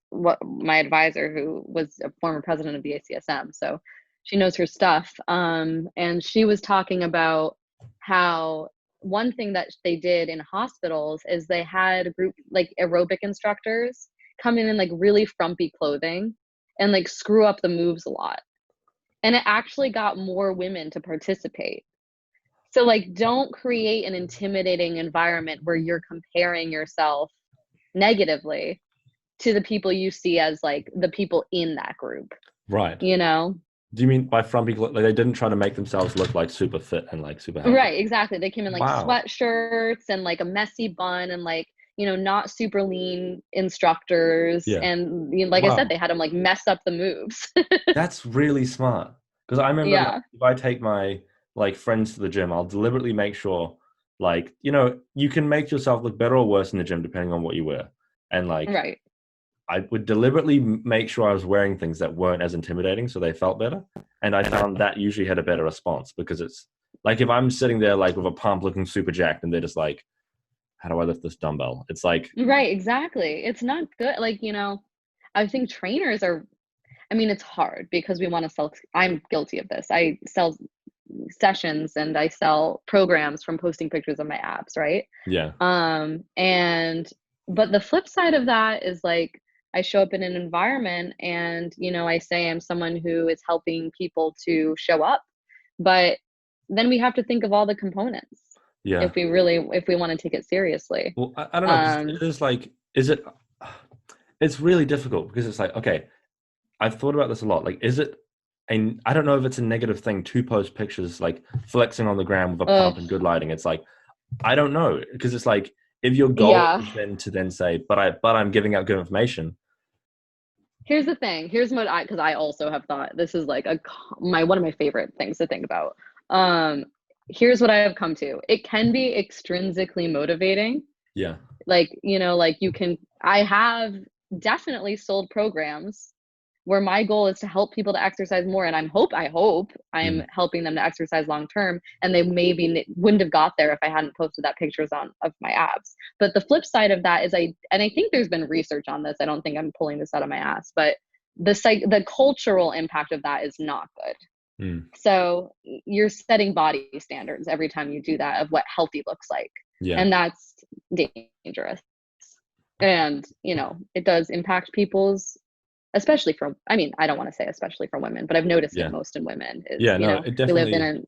[SPEAKER 2] what my advisor, who was a former president of the ACSM, so she knows her stuff. And she was talking about how one thing that they did in hospitals is they had a group like aerobic instructors come in like really frumpy clothing and like screw up the moves a lot. And it actually got more women to participate. So like don't create an intimidating environment where you're comparing yourself negatively to the people you see as like the people in that group,
[SPEAKER 1] right.
[SPEAKER 2] you know?
[SPEAKER 1] Do you mean by frumpy? Like they didn't try to make themselves look like super fit and like super healthy?
[SPEAKER 2] Right, exactly. They came in like
[SPEAKER 1] Wow.
[SPEAKER 2] sweatshirts and like a messy bun and like, not super lean instructors.
[SPEAKER 1] Yeah.
[SPEAKER 2] And like I said,
[SPEAKER 1] Wow.
[SPEAKER 2] they had them like mess up the moves.
[SPEAKER 1] That's really smart. Because I remember like
[SPEAKER 2] Yeah,
[SPEAKER 1] if I take my like friends to the gym, I'll deliberately make sure like, you can make yourself look better or worse in the gym depending on what you wear. And like
[SPEAKER 2] right.
[SPEAKER 1] I would deliberately make sure I was wearing things that weren't as intimidating so they felt better. And I found that usually had a better response because it's like if I'm sitting there like with a pump looking super jacked and they're just like, how do I lift this dumbbell? It's like,
[SPEAKER 2] Right, exactly. It's not good. Like, I think trainers are, I mean, it's hard because we want to sell. I'm guilty of this. I sell sessions and I sell programs from posting pictures of my abs, right?
[SPEAKER 1] yeah,
[SPEAKER 2] And but the flip side of that is like I show up in an environment and I say I'm someone who is helping people to show up, but then we have to think of all the components
[SPEAKER 1] yeah.
[SPEAKER 2] if we want to take it seriously.
[SPEAKER 1] Well, I don't know because
[SPEAKER 2] Um,
[SPEAKER 1] it is like, is it? It's really difficult because it's like, okay, I've thought about this a lot. Like, is it? And I don't know if it's a negative thing to post pictures like flexing on the ground with a
[SPEAKER 2] ugh,
[SPEAKER 1] pump and good lighting. It's like I don't know because it's like if your goal
[SPEAKER 2] yeah.
[SPEAKER 1] is then to then say, but I'm giving out good information.
[SPEAKER 2] Here's the thing. Here's what because I also have thought this is like one of my favorite things to think about. Um, Here's what I have come to. It can be extrinsically motivating.
[SPEAKER 1] Yeah,
[SPEAKER 2] Like, like I have definitely sold programs where my goal is to help people to exercise more. And I hope I'm
[SPEAKER 1] mm.
[SPEAKER 2] helping them to exercise long term. And they maybe wouldn't have got there if I hadn't posted that pictures of my abs. But the flip side of that is I think there's been research on this. I don't think I'm pulling this out of my ass, but the cultural impact of that is not good.
[SPEAKER 1] Mm.
[SPEAKER 2] So you're setting body standards every time you do that of what healthy looks like.
[SPEAKER 1] Yeah,
[SPEAKER 2] And that's dangerous. And, it does impact people's, especially for, I mean, I don't want to say especially for women, but I've noticed it
[SPEAKER 1] yeah,
[SPEAKER 2] most in women is,
[SPEAKER 1] yeah. No, it
[SPEAKER 2] we live in
[SPEAKER 1] definitely.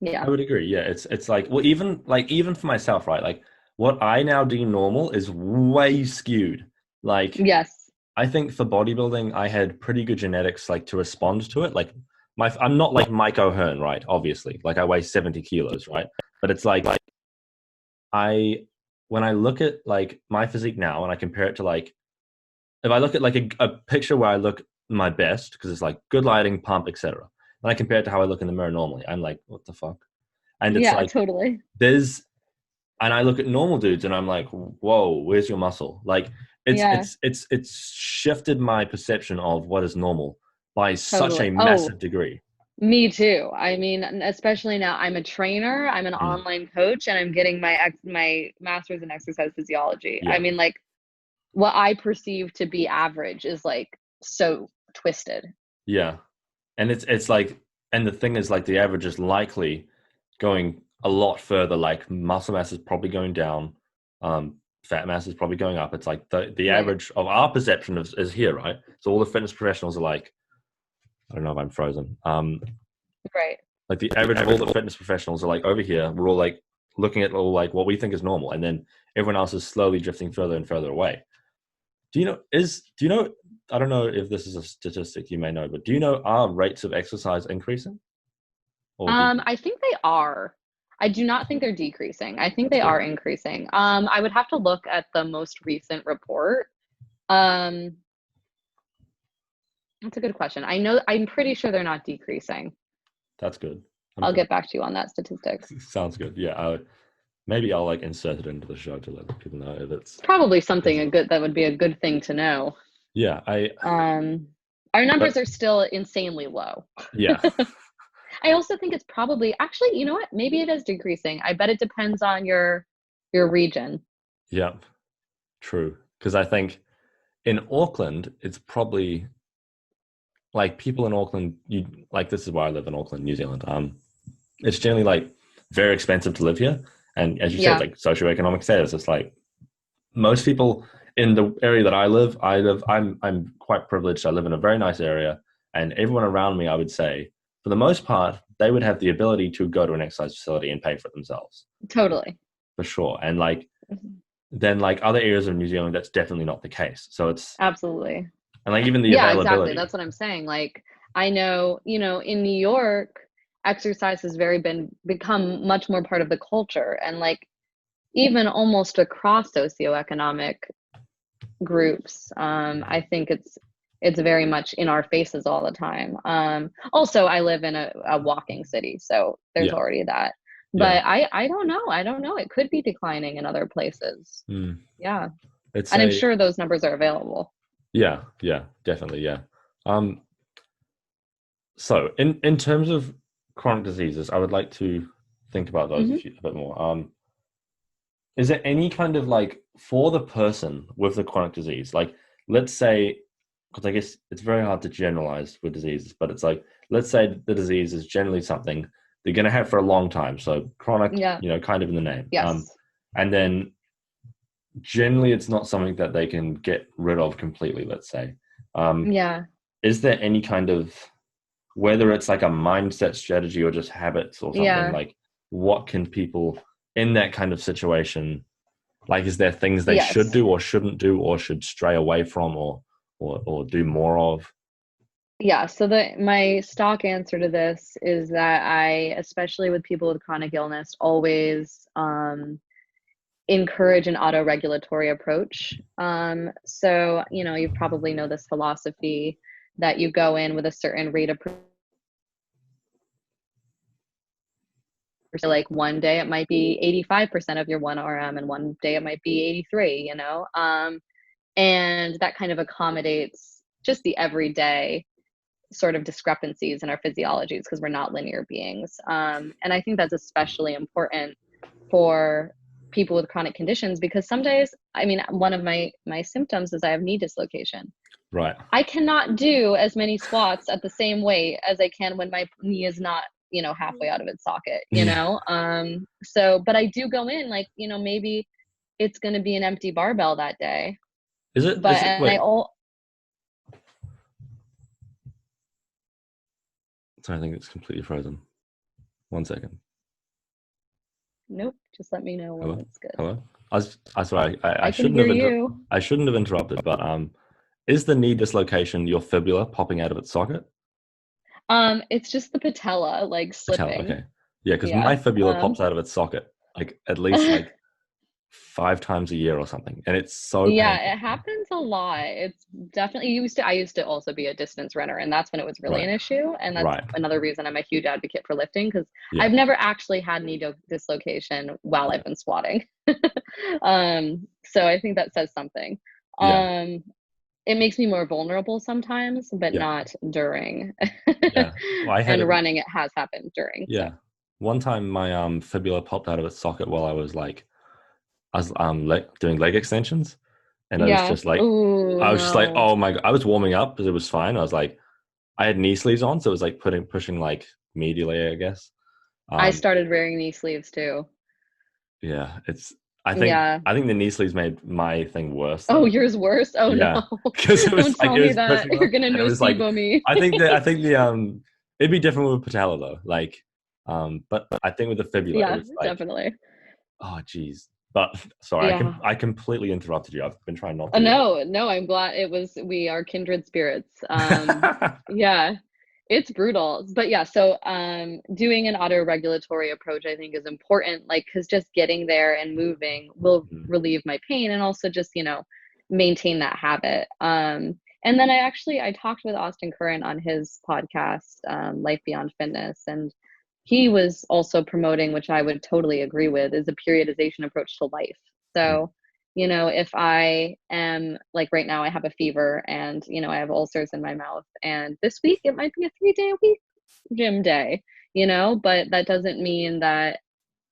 [SPEAKER 2] yeah.
[SPEAKER 1] I would agree. Yeah, it's like well, even for myself, right? Like what I now deem normal is way skewed. Like
[SPEAKER 2] Yes.
[SPEAKER 1] I think for bodybuilding, I had pretty good genetics, like to respond to it. Like I'm not like Mike O'Hearn, right? Obviously, like I weigh 70 kilos, right? But it's like I, when I look at like my physique now and I compare it to like, if I look at like a picture where I look my best because it's like good lighting, pump, etc. And I compare it to how I look in the mirror normally, I'm like, what the fuck? And it's
[SPEAKER 2] Yeah,
[SPEAKER 1] like
[SPEAKER 2] totally.
[SPEAKER 1] there's and I look at normal dudes and I'm like, whoa, where's your muscle? Like it's
[SPEAKER 2] Yeah,
[SPEAKER 1] it's it's it's shifted my perception of what is normal by such
[SPEAKER 2] totally.
[SPEAKER 1] a
[SPEAKER 2] Oh,
[SPEAKER 1] massive degree.
[SPEAKER 2] me too. I mean, especially now I'm a trainer, I'm an
[SPEAKER 1] Mm,
[SPEAKER 2] online coach, and I'm getting my master's in exercise physiology. I
[SPEAKER 1] yeah,
[SPEAKER 2] mean, like what I perceive to be average is like so twisted.
[SPEAKER 1] yeah, and it's like, and the thing is, like, the average is likely going a lot further. Like muscle mass is probably going down, fat mass is probably going up. It's like the
[SPEAKER 2] Right.
[SPEAKER 1] average of our perception is here, right? So all the fitness professionals are like, I don't know if I'm frozen.
[SPEAKER 2] Right.
[SPEAKER 1] Like the average of all the fitness professionals are like over here. We're all like looking at all like what we think is normal, and then everyone else is slowly drifting further and further away. Do you know? I don't know if this is a statistic you may know, but do you know, are rates of exercise increasing or decreasing?
[SPEAKER 2] I think they are. I do not think they're decreasing. I think
[SPEAKER 1] That's
[SPEAKER 2] they
[SPEAKER 1] good.
[SPEAKER 2] are increasing. I would have to look at the most recent report. Um, that's a good question. I'm pretty sure they're not decreasing.
[SPEAKER 1] That's good.
[SPEAKER 2] I'll get back to you on that statistic.
[SPEAKER 1] Sounds good. Yeah, maybe I'll like insert it into the show to let people know if it's
[SPEAKER 2] Probably something that would be a good thing to know.
[SPEAKER 1] yeah.
[SPEAKER 2] Our numbers are still insanely low.
[SPEAKER 1] Yeah.
[SPEAKER 2] I also think it's probably actually, you know what? Maybe it is decreasing. I bet it depends on your region.
[SPEAKER 1] Yeah. True. Because I think in Auckland, it's probably like people in Auckland. You like this is why I live in Auckland, New Zealand. It's generally like very expensive to live here, and as you said,
[SPEAKER 2] Yeah,
[SPEAKER 1] like socioeconomic status. It's like most people in the area that I live. I'm quite privileged. I live in a very nice area, and everyone around me, I would say, for the most part, they would have the ability to go to an exercise facility and pay for it themselves,
[SPEAKER 2] totally.
[SPEAKER 1] for sure. And like then like other areas of New Zealand, that's definitely not the case. So it's
[SPEAKER 2] Absolutely.
[SPEAKER 1] and like even the
[SPEAKER 2] Yeah, exactly.
[SPEAKER 1] availability.
[SPEAKER 2] That's what I'm saying. Like I know, in New York, exercise has become much more part of the culture and like even almost across socioeconomic groups. I think it's very much in our faces all the time. Also, I live in a walking city, so there's
[SPEAKER 1] Yeah,
[SPEAKER 2] already that.
[SPEAKER 1] yeah.
[SPEAKER 2] But I don't know. I don't know. It could be declining in other places.
[SPEAKER 1] Mm.
[SPEAKER 2] Yeah,
[SPEAKER 1] It's
[SPEAKER 2] and I'm
[SPEAKER 1] a
[SPEAKER 2] sure those numbers are available.
[SPEAKER 1] yeah, definitely, yeah. Um, so in terms of chronic diseases, I would like to think about those
[SPEAKER 2] Hmm.
[SPEAKER 1] a bit more. Is there any kind of like for the person with the chronic disease, like let's say, because I guess it's very hard to generalize with diseases, but it's like let's say the disease is generally something they're going to have for a long time, so chronic,
[SPEAKER 2] Yeah.
[SPEAKER 1] kind of in the name.
[SPEAKER 2] Yes.
[SPEAKER 1] And then generally it's not something that they can get rid of completely. Let's say, um,
[SPEAKER 2] Yeah.
[SPEAKER 1] is there any kind of whether it's like a mindset strategy or just habits or something,
[SPEAKER 2] Yeah.
[SPEAKER 1] like what can people in that kind of situation, like is there things they should
[SPEAKER 2] Yes.
[SPEAKER 1] do or shouldn't do or should stray away from or do more of?
[SPEAKER 2] Yeah. So my stock answer to this is that I, especially with people with chronic illness, always encourage an auto-regulatory approach. So, you probably know this philosophy that you go in with a certain rate of like one day it might be 85% of your 1RM and one day it might be 83. And that kind of accommodates just the everyday sort of discrepancies in our physiologies because we're not linear beings. And I think that's especially important for people with chronic conditions because some days, I mean, one of my symptoms is I have knee dislocation.
[SPEAKER 1] Right.
[SPEAKER 2] I cannot do as many squats at the same weight as I can when my knee is not, halfway out of its
[SPEAKER 1] Yeah.
[SPEAKER 2] So, but I do go in like, maybe it's going to be an empty barbell that day.
[SPEAKER 1] Is
[SPEAKER 2] But,
[SPEAKER 1] it
[SPEAKER 2] and I
[SPEAKER 1] wait,
[SPEAKER 2] all,
[SPEAKER 1] sorry, I think it's completely frozen. 1 second.
[SPEAKER 2] nope, just let me know when
[SPEAKER 1] Hello?
[SPEAKER 2] it's good.
[SPEAKER 1] Hello? I sorry, I
[SPEAKER 2] I can
[SPEAKER 1] shouldn't
[SPEAKER 2] hear
[SPEAKER 1] have
[SPEAKER 2] you.
[SPEAKER 1] I shouldn't have interrupted, but is the knee dislocation your fibula popping out of its socket?
[SPEAKER 2] It's just the patella like
[SPEAKER 1] Patella,
[SPEAKER 2] slipping.
[SPEAKER 1] okay. Yeah, because my
[SPEAKER 2] Yeah.
[SPEAKER 1] fibula pops out of its socket like at least like 5 times a year or something, and it's so
[SPEAKER 2] Yeah,
[SPEAKER 1] painful.
[SPEAKER 2] it happens a lot. It's definitely I used to also be a distance runner, and that's when it was really
[SPEAKER 1] Right,
[SPEAKER 2] an issue. And that's
[SPEAKER 1] right.
[SPEAKER 2] another reason I'm a huge advocate for lifting because
[SPEAKER 1] Yeah,
[SPEAKER 2] I've never actually had knee dislocation while I've
[SPEAKER 1] yeah,
[SPEAKER 2] been squatting. So I think that says something.
[SPEAKER 1] yeah,
[SPEAKER 2] Um, it makes me more vulnerable sometimes, but
[SPEAKER 1] yeah,
[SPEAKER 2] not during.
[SPEAKER 1] yeah. Well, I had
[SPEAKER 2] And
[SPEAKER 1] it.
[SPEAKER 2] running, it has happened during. So
[SPEAKER 1] Yeah, one time my fibula popped out of its socket while I was doing leg extensions, and
[SPEAKER 2] yeah. Oh
[SPEAKER 1] I was just like,
[SPEAKER 2] no.
[SPEAKER 1] oh my god, I was warming up because it was fine. I was like, I had knee sleeves on, so it was like pushing like medially, I guess.
[SPEAKER 2] I
[SPEAKER 1] Um,
[SPEAKER 2] started wearing knee sleeves too.
[SPEAKER 1] yeah,
[SPEAKER 2] Yeah.
[SPEAKER 1] I think the knee sleeves made my thing worse
[SPEAKER 2] Oh,
[SPEAKER 1] though.
[SPEAKER 2] yours worse? Oh no.
[SPEAKER 1] Yeah, because it was
[SPEAKER 2] Don't
[SPEAKER 1] like
[SPEAKER 2] tell
[SPEAKER 1] it
[SPEAKER 2] me
[SPEAKER 1] was
[SPEAKER 2] that.
[SPEAKER 1] pushing
[SPEAKER 2] You're
[SPEAKER 1] up,
[SPEAKER 2] gonna
[SPEAKER 1] and it was like
[SPEAKER 2] nocebo me.
[SPEAKER 1] I think the it'd be different with patella though. Like, but I think with the fibula, it
[SPEAKER 2] Yeah,
[SPEAKER 1] was like,
[SPEAKER 2] definitely.
[SPEAKER 1] oh geez. But sorry,
[SPEAKER 2] Yeah.
[SPEAKER 1] I completely interrupted you. I've been trying not to.
[SPEAKER 2] No, no, I'm glad we are kindred spirits. Yeah, it's brutal. But yeah, so doing an auto-regulatory approach I think is important, like, because just getting there and moving will
[SPEAKER 1] Mhm.
[SPEAKER 2] relieve my pain and also just, maintain that habit. And then I talked with Austin Current on his podcast, Life Beyond Fitness, and he was also promoting, which I would totally agree with, is a periodization approach to life.
[SPEAKER 1] Mm.
[SPEAKER 2] So, if I am like right now, I have a fever and, I have ulcers in my mouth. And this week it might be a 3 day a week gym day, but that doesn't mean that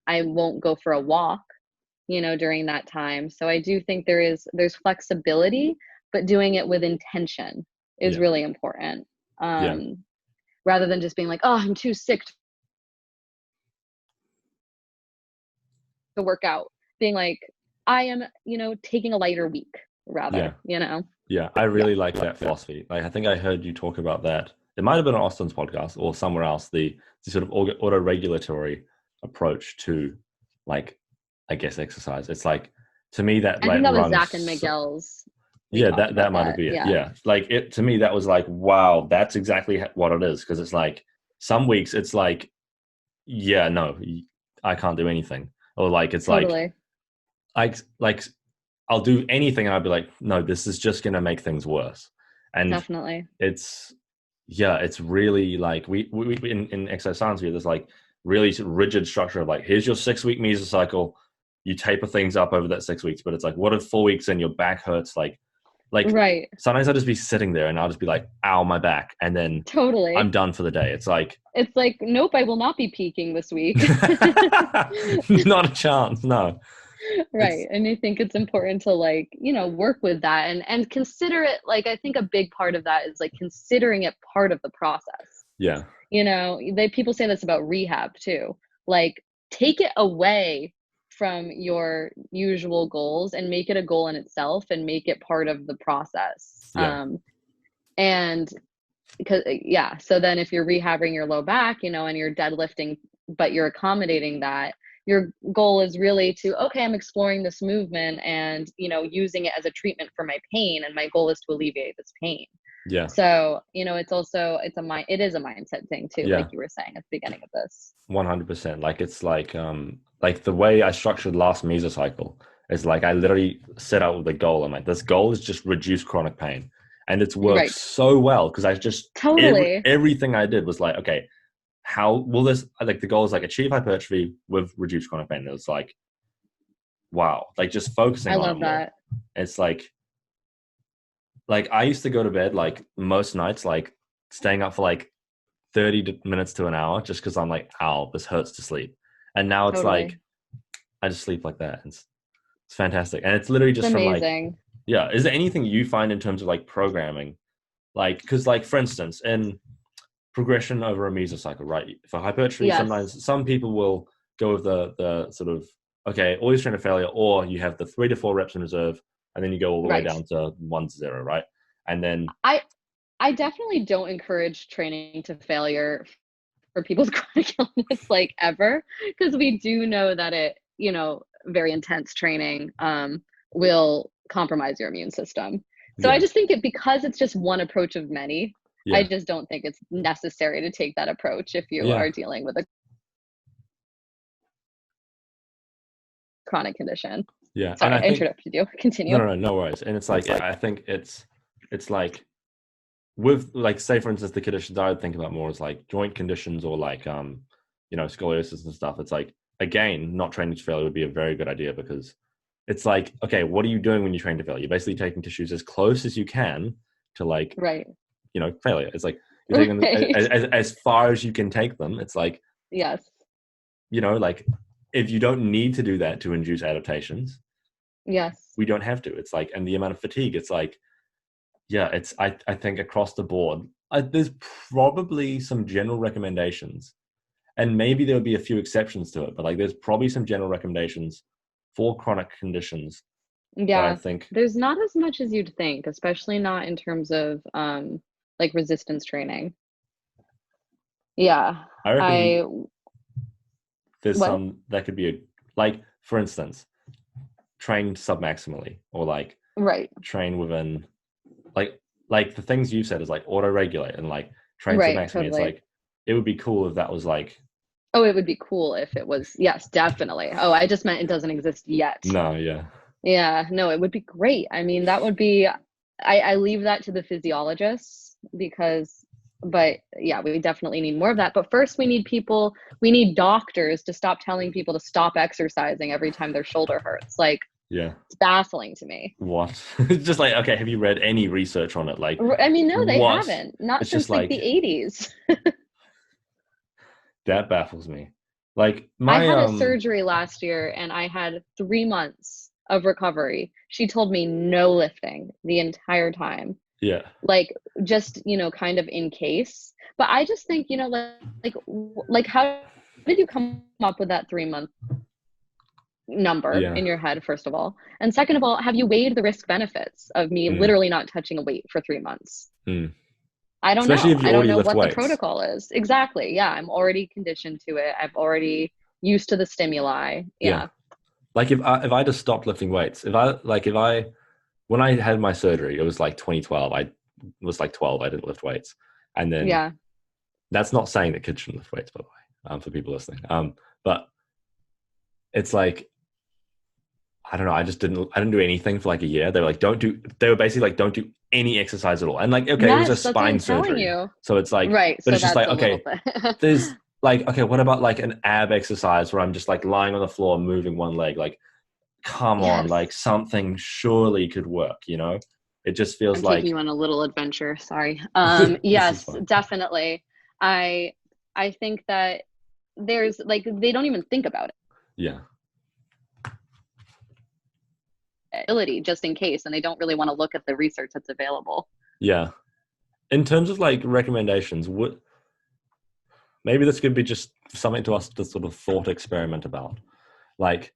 [SPEAKER 2] I won't go for a walk, during that time. So I do think there's flexibility, but doing it with intention is
[SPEAKER 1] Yeah,
[SPEAKER 2] really important.
[SPEAKER 1] yeah,
[SPEAKER 2] Um, Rather than just being like, oh, I'm too sick to work out, being like, I am, taking a lighter week
[SPEAKER 1] yeah.
[SPEAKER 2] rather.
[SPEAKER 1] Yeah, I
[SPEAKER 2] Yeah.
[SPEAKER 1] really like that philosophy. Like, I think I heard you talk about that. It might have been on Austin's podcast or somewhere else. The sort of auto-regulatory approach to, like, I guess exercise. It's like, to me that
[SPEAKER 2] I think
[SPEAKER 1] like
[SPEAKER 2] that was Zach and
[SPEAKER 1] runs.
[SPEAKER 2] Miguel's. We
[SPEAKER 1] Yeah,
[SPEAKER 2] talked
[SPEAKER 1] that
[SPEAKER 2] about
[SPEAKER 1] might have
[SPEAKER 2] that.
[SPEAKER 1] been it.
[SPEAKER 2] Yeah.
[SPEAKER 1] Yeah, like it to me that was like, wow, that's exactly what it is. Because it's like some weeks it's like, yeah, no, I can't do anything, or like it's
[SPEAKER 2] Totally.
[SPEAKER 1] like I'll do anything and I'll be like, no, this is just gonna make things worse. And
[SPEAKER 2] Definitely.
[SPEAKER 1] it's yeah, it's really like we in exercise science we have this like really rigid structure of like, here's your 6 week mesocycle, you taper things up over that 6 weeks, but it's like, what if 4 weeks and your back hurts? Like
[SPEAKER 2] Right.
[SPEAKER 1] sometimes I'll just be sitting there and I'll just be like, ow, my back, and then I'm
[SPEAKER 2] Totally.
[SPEAKER 1] done for the day. It's like
[SPEAKER 2] It's like, nope, I will not be peaking this week.
[SPEAKER 1] not a chance. No,
[SPEAKER 2] Right.
[SPEAKER 1] it's
[SPEAKER 2] And I think it's important to, like, work with that and consider it, like, I think a big part of that is like considering it part of the process.
[SPEAKER 1] yeah,
[SPEAKER 2] People say this about rehab too. Like, take it away from your usual goals and make it a goal in itself and make it part of the process.
[SPEAKER 1] yeah,
[SPEAKER 2] And because yeah, so then if you're rehabbing your low back, and you're deadlifting, but you're accommodating that, your goal is really to, okay, I'm exploring this movement and, using it as a treatment for my pain, and my goal is to alleviate this pain.
[SPEAKER 1] yeah,
[SPEAKER 2] So, it is a mindset thing too, like
[SPEAKER 1] yeah.
[SPEAKER 2] you were saying at the beginning of this.
[SPEAKER 1] 100%. Like it's like the way I structured last mesocycle is like I literally set out with a goal. I'm like, this goal is just reduce chronic pain. And it's worked
[SPEAKER 2] Right.
[SPEAKER 1] so well because I just
[SPEAKER 2] Totally.
[SPEAKER 1] everything I did was like, okay, how will this like the goal is like achieve hypertrophy with reduced chronic pain. It was like, wow, like just focusing
[SPEAKER 2] I
[SPEAKER 1] on
[SPEAKER 2] love
[SPEAKER 1] it more.
[SPEAKER 2] that.
[SPEAKER 1] It's like I used to go to bed like most nights, like staying up for like 30 minutes to an hour just because I'm like, ow, this hurts to sleep. And now it's like,
[SPEAKER 2] Totally.
[SPEAKER 1] I just sleep like that. It's fantastic. And it's literally
[SPEAKER 2] It's
[SPEAKER 1] just from like,
[SPEAKER 2] amazing.
[SPEAKER 1] yeah. Is there anything you find in terms of like programming? Like, because like, for instance, in progression over a mesocycle, right? For hypertrophy,
[SPEAKER 2] Yes.
[SPEAKER 1] sometimes some people will go with the sort of, okay, always train to failure, or you have the 3 to 4 reps in reserve, and then you go all the way
[SPEAKER 2] Right.
[SPEAKER 1] down to 1 to 0, right? And then,
[SPEAKER 2] I I definitely don't encourage training to failure for people's chronic illness, like, ever, because we do know that very intense training will compromise your immune system. So I
[SPEAKER 1] yeah,
[SPEAKER 2] just think because it's just one approach of many, I
[SPEAKER 1] yeah,
[SPEAKER 2] just don't think it's necessary to take that approach if you
[SPEAKER 1] yeah,
[SPEAKER 2] are dealing with a chronic condition.
[SPEAKER 1] yeah. And
[SPEAKER 2] Sorry,
[SPEAKER 1] I
[SPEAKER 2] I
[SPEAKER 1] think,
[SPEAKER 2] interrupted you.
[SPEAKER 1] no,
[SPEAKER 2] Continue.
[SPEAKER 1] no, no, no worries. And it's like, I think it's like, with like say for instance the conditions I would think about more is like joint conditions or like scoliosis and stuff. It's like again not training to failure would be a very good idea because it's like, okay, what are you doing when you train to failure? You're basically taking tissues as close as you can to like
[SPEAKER 2] Right.
[SPEAKER 1] failure. It's like you're taking them
[SPEAKER 2] Right.
[SPEAKER 1] as far as you can take them. It's like
[SPEAKER 2] Yes.
[SPEAKER 1] like if you don't need to do that to induce adaptations,
[SPEAKER 2] Yes.
[SPEAKER 1] we don't have to. It's like, and the amount of fatigue, it's like, yeah, it's I think across the board, there's probably some general recommendations, and maybe there'll be a few exceptions to it, but like there's probably some general recommendations for chronic conditions that I
[SPEAKER 2] Yeah,
[SPEAKER 1] think.
[SPEAKER 2] there's not as much as you'd think, especially not in terms of like resistance training. Yeah,
[SPEAKER 1] I reckon
[SPEAKER 2] I
[SPEAKER 1] there's
[SPEAKER 2] what?
[SPEAKER 1] some that could be like, for instance, train submaximally, or like
[SPEAKER 2] Right,
[SPEAKER 1] train within like like the things you said is like auto regulate and like train
[SPEAKER 2] right,
[SPEAKER 1] submaximally. It's
[SPEAKER 2] totally.
[SPEAKER 1] like it would be cool if that was like,
[SPEAKER 2] Oh, it would be cool if it was. Yes, definitely. Oh, I just meant it doesn't exist yet.
[SPEAKER 1] no, yeah,
[SPEAKER 2] Yeah, no, it would be great. I mean, that would be, I leave that to the physiologists because, but yeah, we definitely need more of that. But first, we need doctors to stop telling people to stop exercising every time their shoulder hurts. Like,
[SPEAKER 1] yeah.
[SPEAKER 2] it's baffling to me.
[SPEAKER 1] What? It's just like, okay, have you read any research on it? Like,
[SPEAKER 2] I mean, no, they
[SPEAKER 1] what?
[SPEAKER 2] haven't. Not
[SPEAKER 1] It's just
[SPEAKER 2] since like the
[SPEAKER 1] like
[SPEAKER 2] 80s.
[SPEAKER 1] that baffles me. Like
[SPEAKER 2] I
[SPEAKER 1] my
[SPEAKER 2] had a surgery last year and I had 3 months of recovery. She told me no lifting the entire time.
[SPEAKER 1] yeah.
[SPEAKER 2] Like just kind of in case, but I just think like how did you come up with that 3 month number
[SPEAKER 1] Yeah.
[SPEAKER 2] in your head, first of all, and second of all, have you weighed the risk benefits of me
[SPEAKER 1] Mm.
[SPEAKER 2] literally not touching a weight for 3 months?
[SPEAKER 1] Mm.
[SPEAKER 2] I don't
[SPEAKER 1] Especially
[SPEAKER 2] know.
[SPEAKER 1] if you
[SPEAKER 2] I don't
[SPEAKER 1] already
[SPEAKER 2] know
[SPEAKER 1] lift
[SPEAKER 2] what the
[SPEAKER 1] weights.
[SPEAKER 2] protocol is exactly. Yeah, I'm already conditioned to it. I've already used to the stimuli.
[SPEAKER 1] Yeah.
[SPEAKER 2] Yeah.
[SPEAKER 1] Like if I just stopped lifting weights, if I when I had my surgery, it was like 2012. I was like 12. I didn't lift weights, and then
[SPEAKER 2] Yeah.
[SPEAKER 1] that's not saying that kids shouldn't lift weights, by the way, for people listening. But it's like, I don't know. I didn't do anything for like a year. They were like, don't do. They were basically like, don't do any exercise at all. And like, okay, it was a
[SPEAKER 2] Yes, that's what I'm
[SPEAKER 1] spine
[SPEAKER 2] telling
[SPEAKER 1] surgery,
[SPEAKER 2] you.
[SPEAKER 1] so it's like,
[SPEAKER 2] Right.
[SPEAKER 1] but
[SPEAKER 2] So
[SPEAKER 1] it's just
[SPEAKER 2] that's
[SPEAKER 1] like,
[SPEAKER 2] a little
[SPEAKER 1] okay,
[SPEAKER 2] bit.
[SPEAKER 1] there's like, okay, what about like an ab exercise where I'm just like lying on the floor, moving one leg? Like, come on,
[SPEAKER 2] Yes.
[SPEAKER 1] like something surely could work. It just feels
[SPEAKER 2] I'm taking
[SPEAKER 1] like
[SPEAKER 2] you on a little adventure. Sorry.
[SPEAKER 1] this is
[SPEAKER 2] Yes,
[SPEAKER 1] fine.
[SPEAKER 2] definitely. I I think that there's like they don't even think about
[SPEAKER 1] Yeah,
[SPEAKER 2] it, ability just in case, and they don't really want to look at the research that's available.
[SPEAKER 1] yeah. In terms of like recommendations, would maybe this could be just something to us to sort of thought experiment about. Like,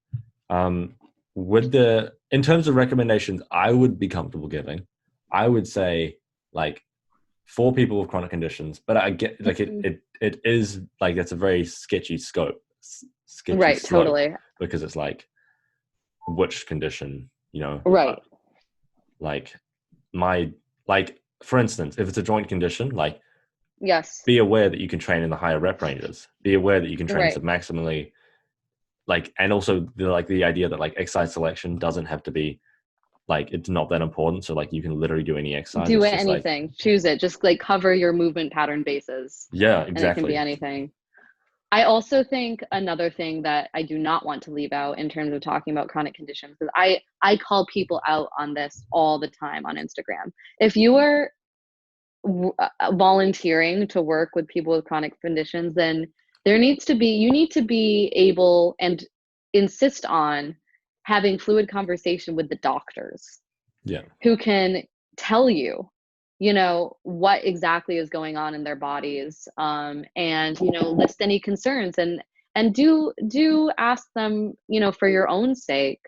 [SPEAKER 1] would the in terms of recommendations, I would be comfortable giving. I would say like for people with chronic conditions, but I get like
[SPEAKER 2] Mhm.
[SPEAKER 1] it is like that's a very sketchy sketchy
[SPEAKER 2] Right,
[SPEAKER 1] slope,
[SPEAKER 2] totally.
[SPEAKER 1] because it's like which condition,
[SPEAKER 2] Right.
[SPEAKER 1] like my like for instance, if it's a joint condition, like
[SPEAKER 2] Yes.
[SPEAKER 1] be aware that you can train in the higher rep ranges. Be aware that you can train
[SPEAKER 2] Right.
[SPEAKER 1] submaximally, like, and also the idea that like exercise selection doesn't have to be like, it's not that important. So like you can literally do any exercise.
[SPEAKER 2] Do
[SPEAKER 1] It's just like,
[SPEAKER 2] anything. Choose it. Just like cover your movement pattern bases,
[SPEAKER 1] yeah,
[SPEAKER 2] and it can be
[SPEAKER 1] exactly.
[SPEAKER 2] anything. I also think another thing that I do not want to leave out in terms of talking about chronic conditions, because I call people out on this all the time on Instagram. If you are volunteering to work with people with chronic conditions, then you need to be able and insist on having fluid conversation with the doctors
[SPEAKER 1] Yeah.
[SPEAKER 2] who can tell you what exactly is going on in their bodies, and list any concerns, and do ask them, for your own sake,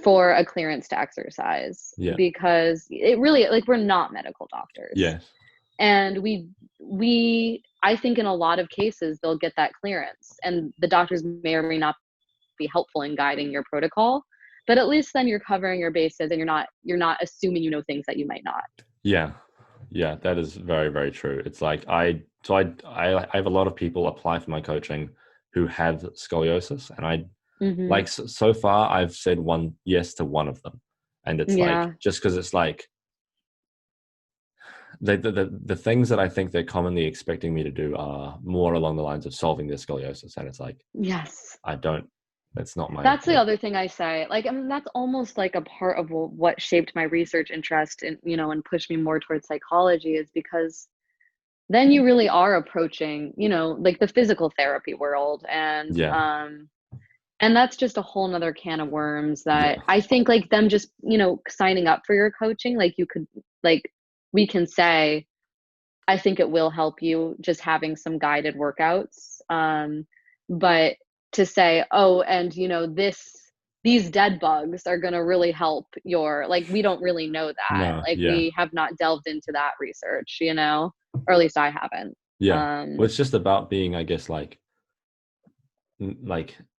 [SPEAKER 2] for a clearance to exercise,
[SPEAKER 1] Yeah.
[SPEAKER 2] because it really, like, we're not medical doctors,
[SPEAKER 1] Yes.
[SPEAKER 2] and we I think in a lot of cases they'll get that clearance, and the doctors may or may not be helpful in guiding your protocol, but at least then you're covering your bases, and you're not assuming things that you might not.
[SPEAKER 1] Yeah. Yeah. That is very, very true. It's like I have a lot of people apply for my coaching who have scoliosis, and I
[SPEAKER 2] Hmm.
[SPEAKER 1] like so far I've said yes to one of them, and it's like
[SPEAKER 2] Yeah.
[SPEAKER 1] just because it's like the things that I think they're commonly expecting me to do are more along the lines of solving their scoliosis, and it's like
[SPEAKER 2] Yes.
[SPEAKER 1] I don't. That's not my.
[SPEAKER 2] That's the other thing I say. Like, I mean, that's almost like a part of what shaped my research interest and pushed me more towards psychology, is because then you really are approaching, like the physical therapy world.
[SPEAKER 1] Yeah.
[SPEAKER 2] And that's just a whole nother can of worms that
[SPEAKER 1] Yeah.
[SPEAKER 2] I think, like, them just, signing up for your coaching, like, you could, like, we can say, I think it will help you just having some guided workouts, But to say, oh, and these dead bugs are going to really help your, like, we don't really know that.
[SPEAKER 1] No,
[SPEAKER 2] Like,
[SPEAKER 1] yeah.
[SPEAKER 2] we have not delved into that research, or at least I haven't.
[SPEAKER 1] Yeah. Well, it's just about being, I guess, like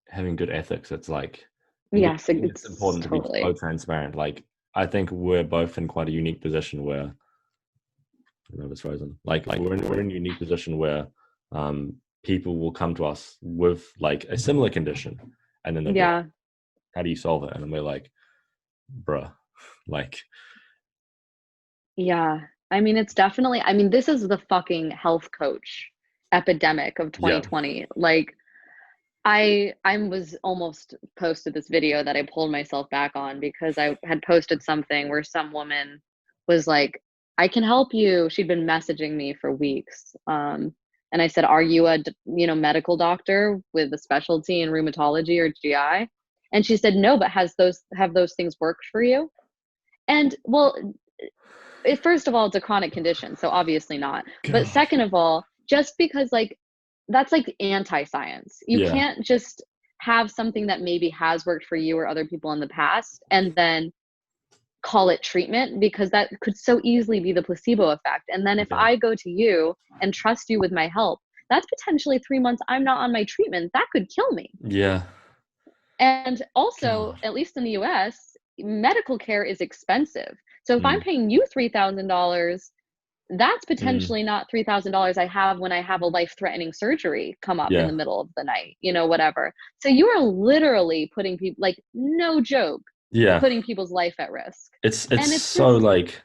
[SPEAKER 1] having good ethics. It's like, again,
[SPEAKER 2] Yes,
[SPEAKER 1] I think it's
[SPEAKER 2] it's
[SPEAKER 1] important to be so
[SPEAKER 2] totally.
[SPEAKER 1] transparent. Like, I think we're both in quite a unique position where, I know it's frozen. Like we're in a unique position where people will come to us with like a similar condition, and then they'll be like,
[SPEAKER 2] Yeah.
[SPEAKER 1] "How do you solve it?" And then we're like, "Bruh, like,
[SPEAKER 2] Yeah. I mean, it's definitely, I mean, this is the fucking health coach epidemic of
[SPEAKER 1] yeah,
[SPEAKER 2] 2020. Like, I was almost posted this video that I pulled myself back on because I had posted something where some woman was like, "I can help you." She'd been messaging me for weeks. And I said, "Are you a medical doctor with a specialty in rheumatology or GI?" And she said, "No, but have those things worked for you?" And well, first of all, it's a chronic condition, so obviously not. But
[SPEAKER 1] God,
[SPEAKER 2] second of all, just because, like, that's like anti-science. You
[SPEAKER 1] yeah,
[SPEAKER 2] can't just have something that maybe has worked for you or other people in the past and then call it treatment, because that could so easily be the placebo effect. And then if
[SPEAKER 1] yeah,
[SPEAKER 2] I go to you and trust you with my help, that's potentially 3 months I'm not on my treatment. That could kill me.
[SPEAKER 1] yeah,
[SPEAKER 2] And also,
[SPEAKER 1] God,
[SPEAKER 2] at least in the US, medical care is expensive. So if I'm
[SPEAKER 1] mm,
[SPEAKER 2] paying you $3,000, that's
[SPEAKER 1] mm,
[SPEAKER 2] potentially not $3,000 I have when I have a life-threatening surgery come up in
[SPEAKER 1] yeah,
[SPEAKER 2] the middle of the night, whatever. So you are literally putting people, like, no joke,
[SPEAKER 1] yeah.
[SPEAKER 2] putting people's life at risk.
[SPEAKER 1] It's
[SPEAKER 2] And it's
[SPEAKER 1] so
[SPEAKER 2] just,
[SPEAKER 1] like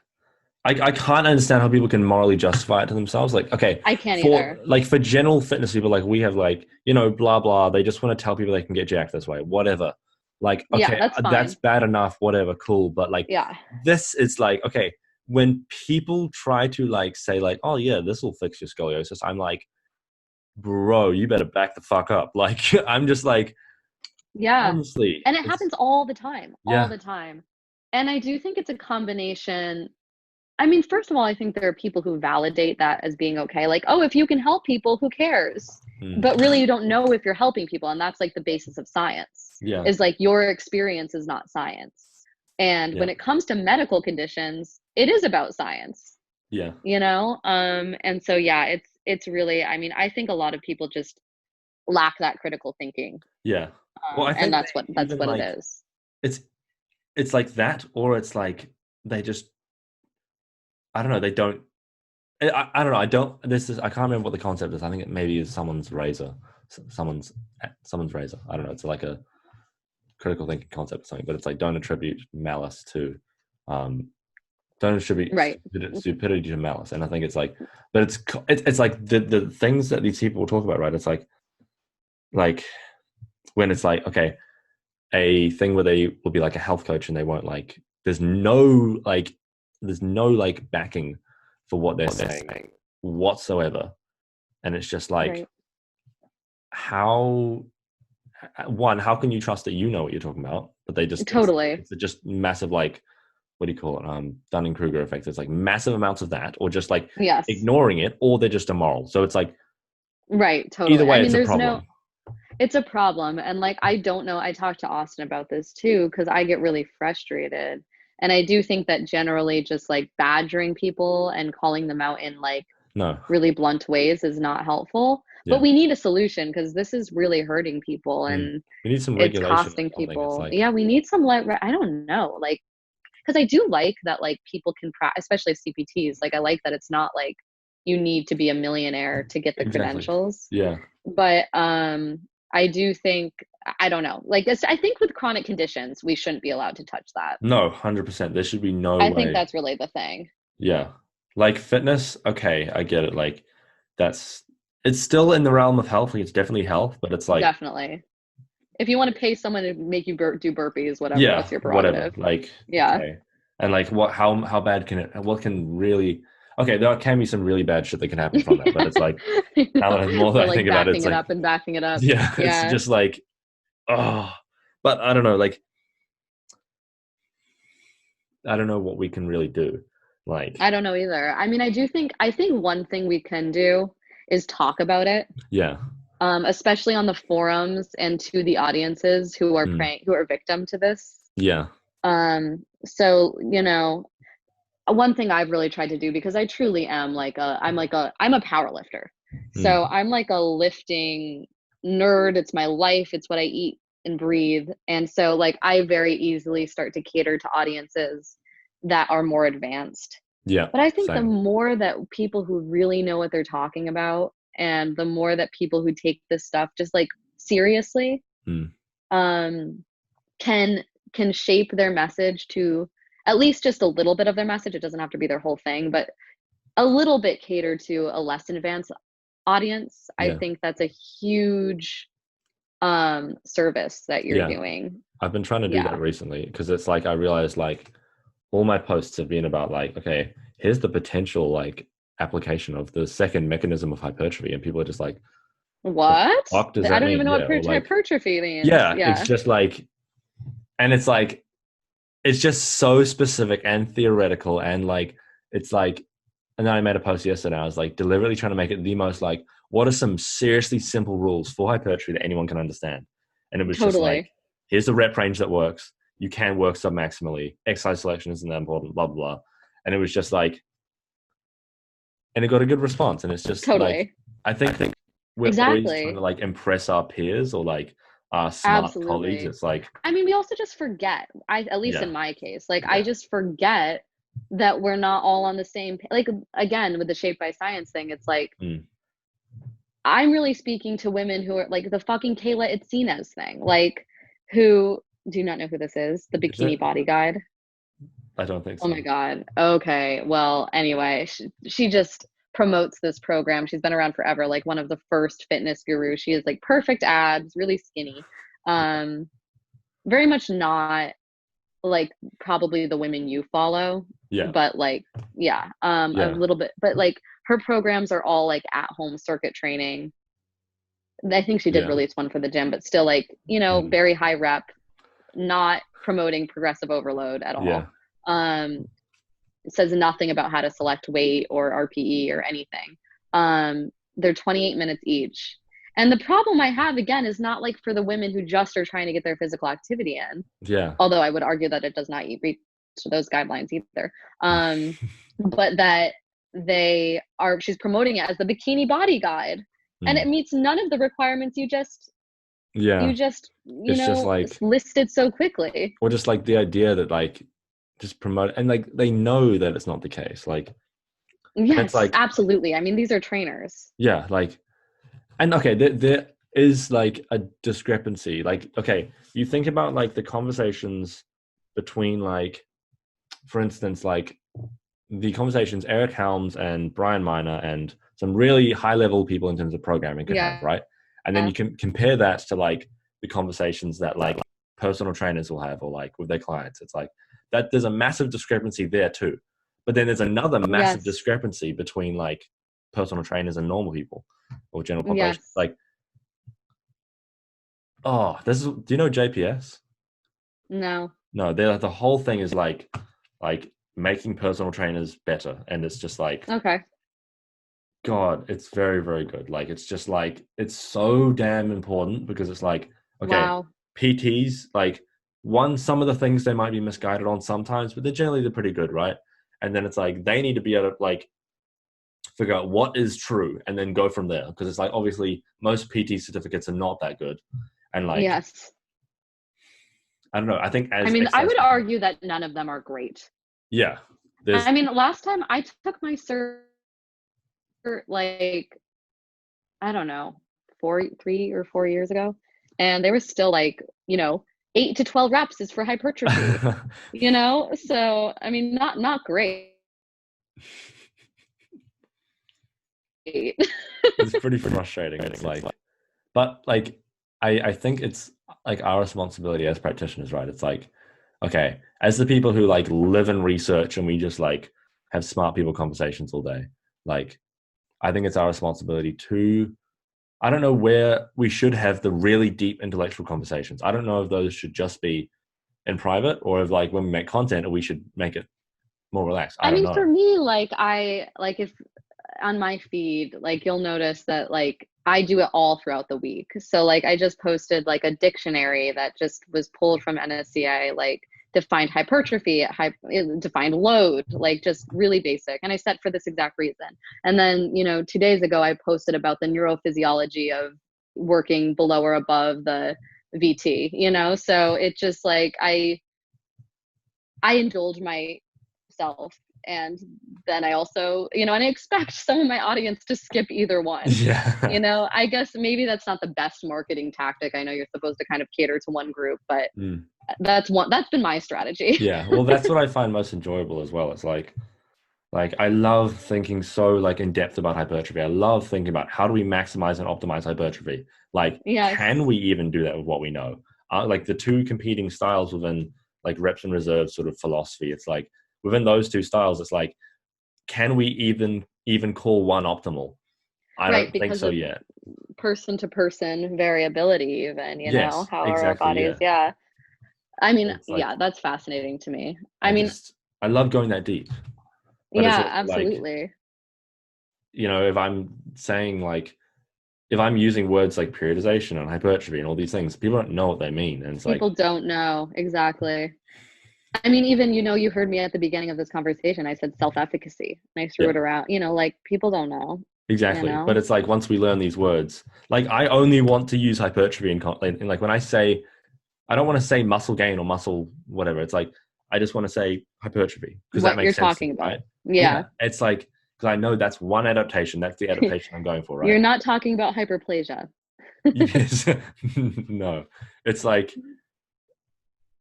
[SPEAKER 1] I can't understand how people can morally justify it to themselves. Like, okay,
[SPEAKER 2] I can't
[SPEAKER 1] for
[SPEAKER 2] either.
[SPEAKER 1] like for general fitness people, like we have like, blah blah. They just want to tell people they can get jacked this way, whatever. Like,
[SPEAKER 2] Yeah,
[SPEAKER 1] okay,
[SPEAKER 2] that's
[SPEAKER 1] that's
[SPEAKER 2] fine.
[SPEAKER 1] bad enough, whatever, cool. But like
[SPEAKER 2] Yeah.
[SPEAKER 1] this is like, okay, when people try to like say like, oh yeah, this will fix your scoliosis, I'm like, bro, you better back the fuck up. Like, I'm just like,
[SPEAKER 2] Yeah.
[SPEAKER 1] honestly,
[SPEAKER 2] And it
[SPEAKER 1] it's
[SPEAKER 2] happens all the time, all
[SPEAKER 1] yeah,
[SPEAKER 2] the time. And I do think it's a combination. I mean, first of all, I think there are people who validate that as being okay. Like, oh, if you can help people, who cares?
[SPEAKER 1] mm,
[SPEAKER 2] But really, you don't know if you're helping people. And that's like the basis of science,
[SPEAKER 1] yeah,
[SPEAKER 2] is like your experience is not science. And
[SPEAKER 1] yeah,
[SPEAKER 2] when it comes to medical conditions, it is about science,
[SPEAKER 1] yeah,
[SPEAKER 2] And so, yeah, it's really, I mean, I think a lot of people just lack that critical thinking.
[SPEAKER 1] yeah. Well, I
[SPEAKER 2] And
[SPEAKER 1] think they
[SPEAKER 2] that's
[SPEAKER 1] even
[SPEAKER 2] what it
[SPEAKER 1] like
[SPEAKER 2] is.
[SPEAKER 1] it's it's like that, or it's like they just, I don't know, they don't. I don't know. I don't. This is, I can't remember what the concept is. I think it maybe is someone's razor, someone's razor. I don't know. It's like a critical thinking concept or something. But it's like don't attribute malice to, um, don't attribute
[SPEAKER 2] Right.
[SPEAKER 1] stupidity to malice. And I think it's like, but it's like the things that these people will talk about, right? It's like when it's like, okay, a thing where they will be like a health coach and they won't like, there's no backing for what they're saying whatsoever. And it's just like,
[SPEAKER 2] Right.
[SPEAKER 1] how how can you trust that you know what you're talking about? But they just,
[SPEAKER 2] Totally.
[SPEAKER 1] it's just massive, like, what do you call it, Dunning-Kruger effect. It's like massive amounts of that, or just like
[SPEAKER 2] Yes.
[SPEAKER 1] ignoring it, or they're just immoral. So it's like
[SPEAKER 2] Right,
[SPEAKER 1] either
[SPEAKER 2] totally. I
[SPEAKER 1] way
[SPEAKER 2] mean,
[SPEAKER 1] it's a problem.
[SPEAKER 2] it's a problem. And like, I don't know, I talked to Austin about this too, because I get really frustrated. And I do think that generally just like badgering people and calling them out in like
[SPEAKER 1] No,
[SPEAKER 2] really blunt ways is not helpful. But
[SPEAKER 1] yeah.
[SPEAKER 2] we need a solution because this is really hurting people
[SPEAKER 1] Mm.
[SPEAKER 2] and
[SPEAKER 1] We need some
[SPEAKER 2] it's
[SPEAKER 1] regulation or
[SPEAKER 2] costing
[SPEAKER 1] something. It's
[SPEAKER 2] people.
[SPEAKER 1] like,
[SPEAKER 2] Yeah, we need some like, I don't know, like, because I do like that, like, people can especially CPTs. Like, I like that it's not like you need to be a millionaire to get the
[SPEAKER 1] exactly,
[SPEAKER 2] credentials.
[SPEAKER 1] yeah.
[SPEAKER 2] But I do think, I don't know, like, I think with chronic conditions we shouldn't be allowed to touch that.
[SPEAKER 1] No, 100%. There should be no
[SPEAKER 2] I think
[SPEAKER 1] way.
[SPEAKER 2] that's really the thing.
[SPEAKER 1] Yeah. Like fitness, okay, I get it. Like that's, it's still in the realm of health. Like it's definitely health, but it's like,
[SPEAKER 2] Definitely. If you want to pay someone to make you do burpees, whatever,
[SPEAKER 1] yeah,
[SPEAKER 2] that's your
[SPEAKER 1] whatever.
[SPEAKER 2] prerogative.
[SPEAKER 1] Like,
[SPEAKER 2] Yeah.
[SPEAKER 1] okay. And like what, how bad can it, what can really, okay, there can be some really bad shit that can happen from that, but it's like, now that more that
[SPEAKER 2] We're
[SPEAKER 1] I
[SPEAKER 2] like
[SPEAKER 1] think about it, it's
[SPEAKER 2] backing it
[SPEAKER 1] like,
[SPEAKER 2] up and backing it up.
[SPEAKER 1] yeah, it's
[SPEAKER 2] Yeah.
[SPEAKER 1] just like, oh, but I don't know, like, I don't know what we can really do. Like,
[SPEAKER 2] I don't know either. I mean, I think one thing we can do is talk about it.
[SPEAKER 1] yeah,
[SPEAKER 2] especially on the forums and to the audiences who are
[SPEAKER 1] Mm.
[SPEAKER 2] who are victim to this.
[SPEAKER 1] Yeah.
[SPEAKER 2] So, one thing I've really tried to do, because I truly am I'm a power lifter.
[SPEAKER 1] Mm.
[SPEAKER 2] So I'm like a lifting nerd. It's my life. It's what I eat and breathe. And so like I very easily start to cater to audiences that are more advanced.
[SPEAKER 1] Yeah.
[SPEAKER 2] But I think the
[SPEAKER 1] Same.
[SPEAKER 2] more that people who really know what they're talking about, and the more that people who take this stuff just like seriously,
[SPEAKER 1] Mm.
[SPEAKER 2] um, can can shape their message to at least just a little bit of their message. It doesn't have to be their whole thing, but a little bit cater to a less advanced audience. I
[SPEAKER 1] Yeah.
[SPEAKER 2] think that's a huge service that you're
[SPEAKER 1] Yeah.
[SPEAKER 2] doing.
[SPEAKER 1] I've been trying to do that
[SPEAKER 2] Yeah,
[SPEAKER 1] recently because it's like I realized like all my posts have been about like, okay, here's the potential like application of the second mechanism of hypertrophy, and people are just like, the
[SPEAKER 2] what?
[SPEAKER 1] fuck does
[SPEAKER 2] I
[SPEAKER 1] that
[SPEAKER 2] don't even
[SPEAKER 1] mean?
[SPEAKER 2] know what
[SPEAKER 1] Yeah, or like,
[SPEAKER 2] hypertrophy means.
[SPEAKER 1] yeah, it's
[SPEAKER 2] Yeah,
[SPEAKER 1] just like, and it's like, it's just so specific and theoretical, and like, it's like, and then I made a post yesterday. I was like deliberately trying to make it the most like, what are some seriously simple rules for hypertrophy that anyone can understand? And it was just like,
[SPEAKER 2] totally.
[SPEAKER 1] here's the rep range that works. You can work submaximally. Exercise selection isn't that important. Blah blah blah. And it was just like, and it got a good response. And it's just like,
[SPEAKER 2] Totally.
[SPEAKER 1] I think we're always trying to
[SPEAKER 2] Exactly.
[SPEAKER 1] like impress our peers or like our smart colleagues.
[SPEAKER 2] Absolutely.
[SPEAKER 1] It's like,
[SPEAKER 2] I mean, we also just forget. At least
[SPEAKER 1] yeah,
[SPEAKER 2] in my case, like I
[SPEAKER 1] yeah,
[SPEAKER 2] just forget that we're not all on the same like again with the shape by science thing, it's like
[SPEAKER 1] mm,
[SPEAKER 2] I'm really speaking to women who are like the fucking Kayla Itsinas thing, like who do you not know who this is? The
[SPEAKER 1] is it?
[SPEAKER 2] Bikini Body Guide.
[SPEAKER 1] I don't think
[SPEAKER 2] Oh my
[SPEAKER 1] so.
[SPEAKER 2] God. Okay. Well, anyway, she just promotes this program. She's been around forever, like one of the first fitness gurus. She has like perfect abs, really skinny.
[SPEAKER 1] Yeah,
[SPEAKER 2] Um, very much not like probably the women you follow,
[SPEAKER 1] yeah,
[SPEAKER 2] but like, yeah, a
[SPEAKER 1] yeah,
[SPEAKER 2] little bit, but like her programs are all like at home circuit training. I think she did
[SPEAKER 1] yeah,
[SPEAKER 2] release one for the gym, but still like,
[SPEAKER 1] mm,
[SPEAKER 2] very high rep, not promoting progressive overload at
[SPEAKER 1] yeah,
[SPEAKER 2] all. Um, it says nothing about how to select weight or RPE or anything. They're 28 minutes each. And the problem I have again is not like for the women who just are trying to get their physical activity in,
[SPEAKER 1] yeah.
[SPEAKER 2] although I would argue that it does not reach those guidelines either. But that she's promoting it as the bikini body guide, and it
[SPEAKER 1] Mm,
[SPEAKER 2] meets none of the requirements you
[SPEAKER 1] yeah.
[SPEAKER 2] just
[SPEAKER 1] It's just like,
[SPEAKER 2] listed so quickly.
[SPEAKER 1] or just like the idea that like just promote, and like they know that it's not the case. Like, and it's
[SPEAKER 2] Yes,
[SPEAKER 1] like,
[SPEAKER 2] absolutely. I mean, these are trainers.
[SPEAKER 1] yeah, like, and okay, there is like a discrepancy. Like, okay, you think about like the conversations between like, for instance, like the conversations Eric Helms and Brian Miner and some really high level people in terms of programming could have,
[SPEAKER 2] Yeah.
[SPEAKER 1] right? And then you can compare that to like the conversations that like personal trainers will have or like with their clients. It's like that there's a massive discrepancy there too. But then there's another massive
[SPEAKER 2] Yes.
[SPEAKER 1] discrepancy between like personal trainers and normal people or general population.
[SPEAKER 2] Yes.
[SPEAKER 1] Like, oh, this is, do you know JPS?
[SPEAKER 2] No.
[SPEAKER 1] No, the whole thing is like making personal trainers better. And it's just like,
[SPEAKER 2] Okay.
[SPEAKER 1] God, it's very, very good. Like, it's just like, it's so damn important because it's like, okay,
[SPEAKER 2] Wow.
[SPEAKER 1] PTs, like, some of the things they might be misguided on sometimes, but they're pretty good, right? And then it's like, they need to be able to, like, figure out what is true and then go from there. Because it's like, obviously, most PT certificates are not that good. And, like,
[SPEAKER 2] Yes.
[SPEAKER 1] I don't know. I think
[SPEAKER 2] I
[SPEAKER 1] as
[SPEAKER 2] mean, I
[SPEAKER 1] exercise,
[SPEAKER 2] would argue that none of them are great.
[SPEAKER 1] yeah, there's,
[SPEAKER 2] I mean, last time I took my cert, like, I don't know, 3 or 4 years ago, and they were still like, 8 to 12 reps is for hypertrophy, So, I mean, not great.
[SPEAKER 1] it's pretty frustrating. It's like, but like, I think it's like our responsibility as practitioners, right? It's like, okay, as the people who like live in research and we just like have smart people conversations all day, like, I think it's our responsibility to, I don't know where we should have the really deep intellectual conversations. I don't know if those should just be in private or if like when we make content, or we should make it more relaxed. I
[SPEAKER 2] I
[SPEAKER 1] don't
[SPEAKER 2] mean, for
[SPEAKER 1] know.
[SPEAKER 2] me, like I like if on my feed, like you'll notice that like I do it all throughout the week. So like I just posted like a dictionary that just was pulled from NSCA, like defined hypertrophy, defined load, like just really basic. And I said for this exact reason. And then, 2 days ago, I posted about the neurophysiology of working below or above the VT, so it just like I indulge myself. And then I also, and I expect some of my audience to skip either one.
[SPEAKER 1] Yeah.
[SPEAKER 2] I guess maybe that's not the best marketing tactic. I know you're supposed to kind of cater to one group, but
[SPEAKER 1] Mm.
[SPEAKER 2] that's been my strategy.
[SPEAKER 1] Yeah. Well, that's what I find most enjoyable as well. It's like I love thinking so like in depth about hypertrophy. I love thinking about how do we maximize and optimize hypertrophy. Like,
[SPEAKER 2] Yes.
[SPEAKER 1] can we even do that with what we know? Like the two competing styles within like reps and reserve sort of philosophy. It's like within those two styles, it's like, can we even call one optimal? I
[SPEAKER 2] Right,
[SPEAKER 1] don't think
[SPEAKER 2] because
[SPEAKER 1] so
[SPEAKER 2] of
[SPEAKER 1] yet.
[SPEAKER 2] person to person variability, even,
[SPEAKER 1] Yes,
[SPEAKER 2] how are our
[SPEAKER 1] exactly.
[SPEAKER 2] bodies.
[SPEAKER 1] Yeah.
[SPEAKER 2] Yeah. I mean,
[SPEAKER 1] It's like
[SPEAKER 2] yeah, that's fascinating to me. I
[SPEAKER 1] I
[SPEAKER 2] mean,
[SPEAKER 1] just I love going that deep, but it's
[SPEAKER 2] yeah,
[SPEAKER 1] also like,
[SPEAKER 2] absolutely.
[SPEAKER 1] if I'm saying like if I'm using words like periodization and hypertrophy and all these things, people don't know what they mean. And it's like,
[SPEAKER 2] People don't know exactly. I mean, even, you heard me at the beginning of this conversation, I said self-efficacy and I threw
[SPEAKER 1] yeah,
[SPEAKER 2] it around, like people don't know, you
[SPEAKER 1] exactly. But
[SPEAKER 2] know,
[SPEAKER 1] it's like once we learn these words, like I only want to use hypertrophy in like when I say, I don't want to say muscle gain or muscle whatever. It's like, I just want to say hypertrophy because that
[SPEAKER 2] what you're
[SPEAKER 1] makes sense to me,
[SPEAKER 2] talking about.
[SPEAKER 1] right?
[SPEAKER 2] Yeah.
[SPEAKER 1] Yeah. It's like, because I know that's one adaptation. That's the adaptation I'm going for,
[SPEAKER 2] You're
[SPEAKER 1] right?
[SPEAKER 2] not talking about hyperplasia.
[SPEAKER 1] Yes. No. It's like,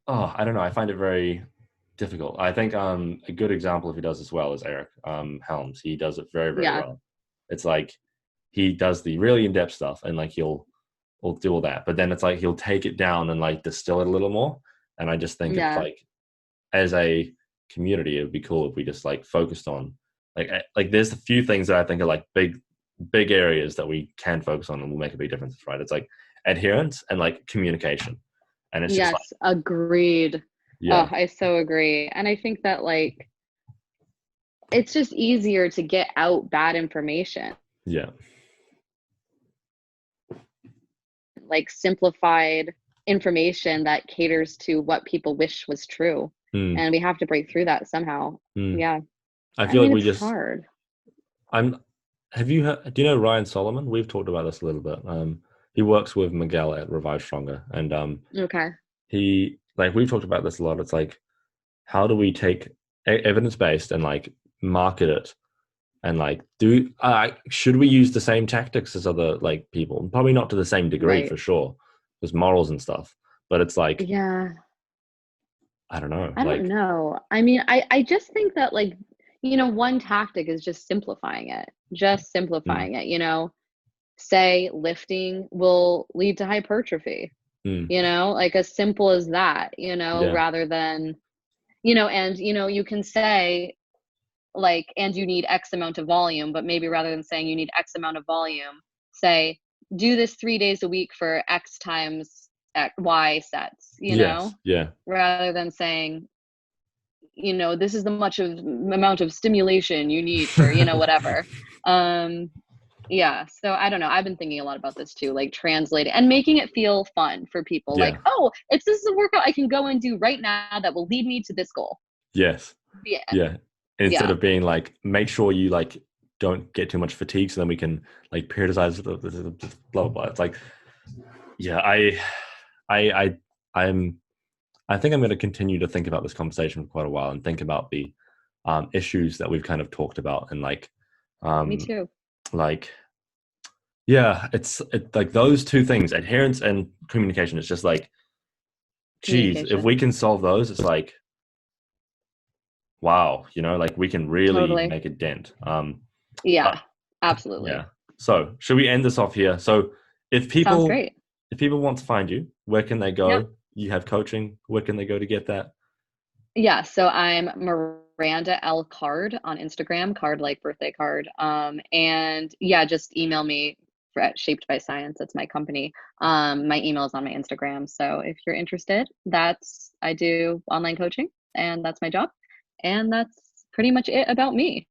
[SPEAKER 1] oh, I don't know. I find it very difficult. I think a good example if he does this well is Eric Helms. He does it very, very
[SPEAKER 2] Yeah.
[SPEAKER 1] well. It's like he does the really in-depth stuff and like he'll do all that. But then it's like he'll take it down and like distill it a little more. And I just think it's
[SPEAKER 2] Yeah.
[SPEAKER 1] like as a community, it would be cool if we just like focused on like there's a few things that I think are like big areas that we can focus on and will make a big difference, right? It's like adherence and like communication. And it's just like,
[SPEAKER 2] Yes, agreed. Oh,
[SPEAKER 1] yeah,
[SPEAKER 2] I so agree. And I think that like it's just easier to get out bad information,
[SPEAKER 1] yeah,
[SPEAKER 2] like simplified information that caters to what people wish was true.
[SPEAKER 1] mm,
[SPEAKER 2] And we have to break through that somehow.
[SPEAKER 1] mm.
[SPEAKER 2] Yeah.
[SPEAKER 1] I
[SPEAKER 2] I
[SPEAKER 1] feel like
[SPEAKER 2] mean,
[SPEAKER 1] we
[SPEAKER 2] it's
[SPEAKER 1] just,
[SPEAKER 2] hard.
[SPEAKER 1] I'm, have you heard, do you know Ryan Solomon? We've talked about this a little bit. He works with Miguel at Revive Stronger. And
[SPEAKER 2] Okay.
[SPEAKER 1] he, like, we've talked about this a lot. It's like, how do we take evidence based and like market it and like should we use the same tactics as other like people? Probably not to the same degree
[SPEAKER 2] Right.
[SPEAKER 1] for sure. There's morals and stuff, but it's like,
[SPEAKER 2] Yeah.
[SPEAKER 1] I don't know,
[SPEAKER 2] I don't
[SPEAKER 1] like,
[SPEAKER 2] know. I mean, I just think that like, one tactic is just simplifying it. Just
[SPEAKER 1] mm,
[SPEAKER 2] simplifying it, say lifting will lead to hypertrophy,
[SPEAKER 1] mm,
[SPEAKER 2] like as simple as that,
[SPEAKER 1] yeah,
[SPEAKER 2] rather than, and you can say like, and you need X amount of volume, but maybe rather than saying you need X amount of volume, say, do this 3 days a week for X times Y sets,
[SPEAKER 1] yes, yeah,
[SPEAKER 2] rather than saying, this is the much of amount of stimulation you need for, whatever. Um, yeah. So I don't know. I've been thinking a lot about this too, like translating and making it feel fun for people. Like,
[SPEAKER 1] yeah,
[SPEAKER 2] oh, this is a workout I can go and do right now that will lead me to this goal.
[SPEAKER 1] yes,
[SPEAKER 2] The end.
[SPEAKER 1] yeah. Instead
[SPEAKER 2] Yeah.
[SPEAKER 1] of being like, make sure you like don't get too much fatigue, so then we can like periodize blah blah blah. It's like, yeah, I, I'm, I think I'm going to continue to think about this conversation for quite a while and think about the issues that we've kind of talked about and
[SPEAKER 2] Me
[SPEAKER 1] um,
[SPEAKER 2] too.
[SPEAKER 1] like, yeah, it's like those two things, adherence and communication. It's just like, geez, if
[SPEAKER 2] Communication.
[SPEAKER 1] we can solve those, it's like, wow, like we can really
[SPEAKER 2] Totally.
[SPEAKER 1] make a dent. Uh,
[SPEAKER 2] Yeah. Absolutely.
[SPEAKER 1] yeah. So should we end this off here? So if
[SPEAKER 2] Sounds
[SPEAKER 1] people
[SPEAKER 2] great.
[SPEAKER 1] if people want to find you, where can they
[SPEAKER 2] Yep.
[SPEAKER 1] go? You have coaching. Where can they go to get that?
[SPEAKER 2] Yeah. So I'm Miranda L Card on Instagram, card like birthday card. And yeah, just email me at Shaped by Science. That's my company. My email is on my Instagram. So if you're interested, I do online coaching and that's my job. And that's pretty much it about me.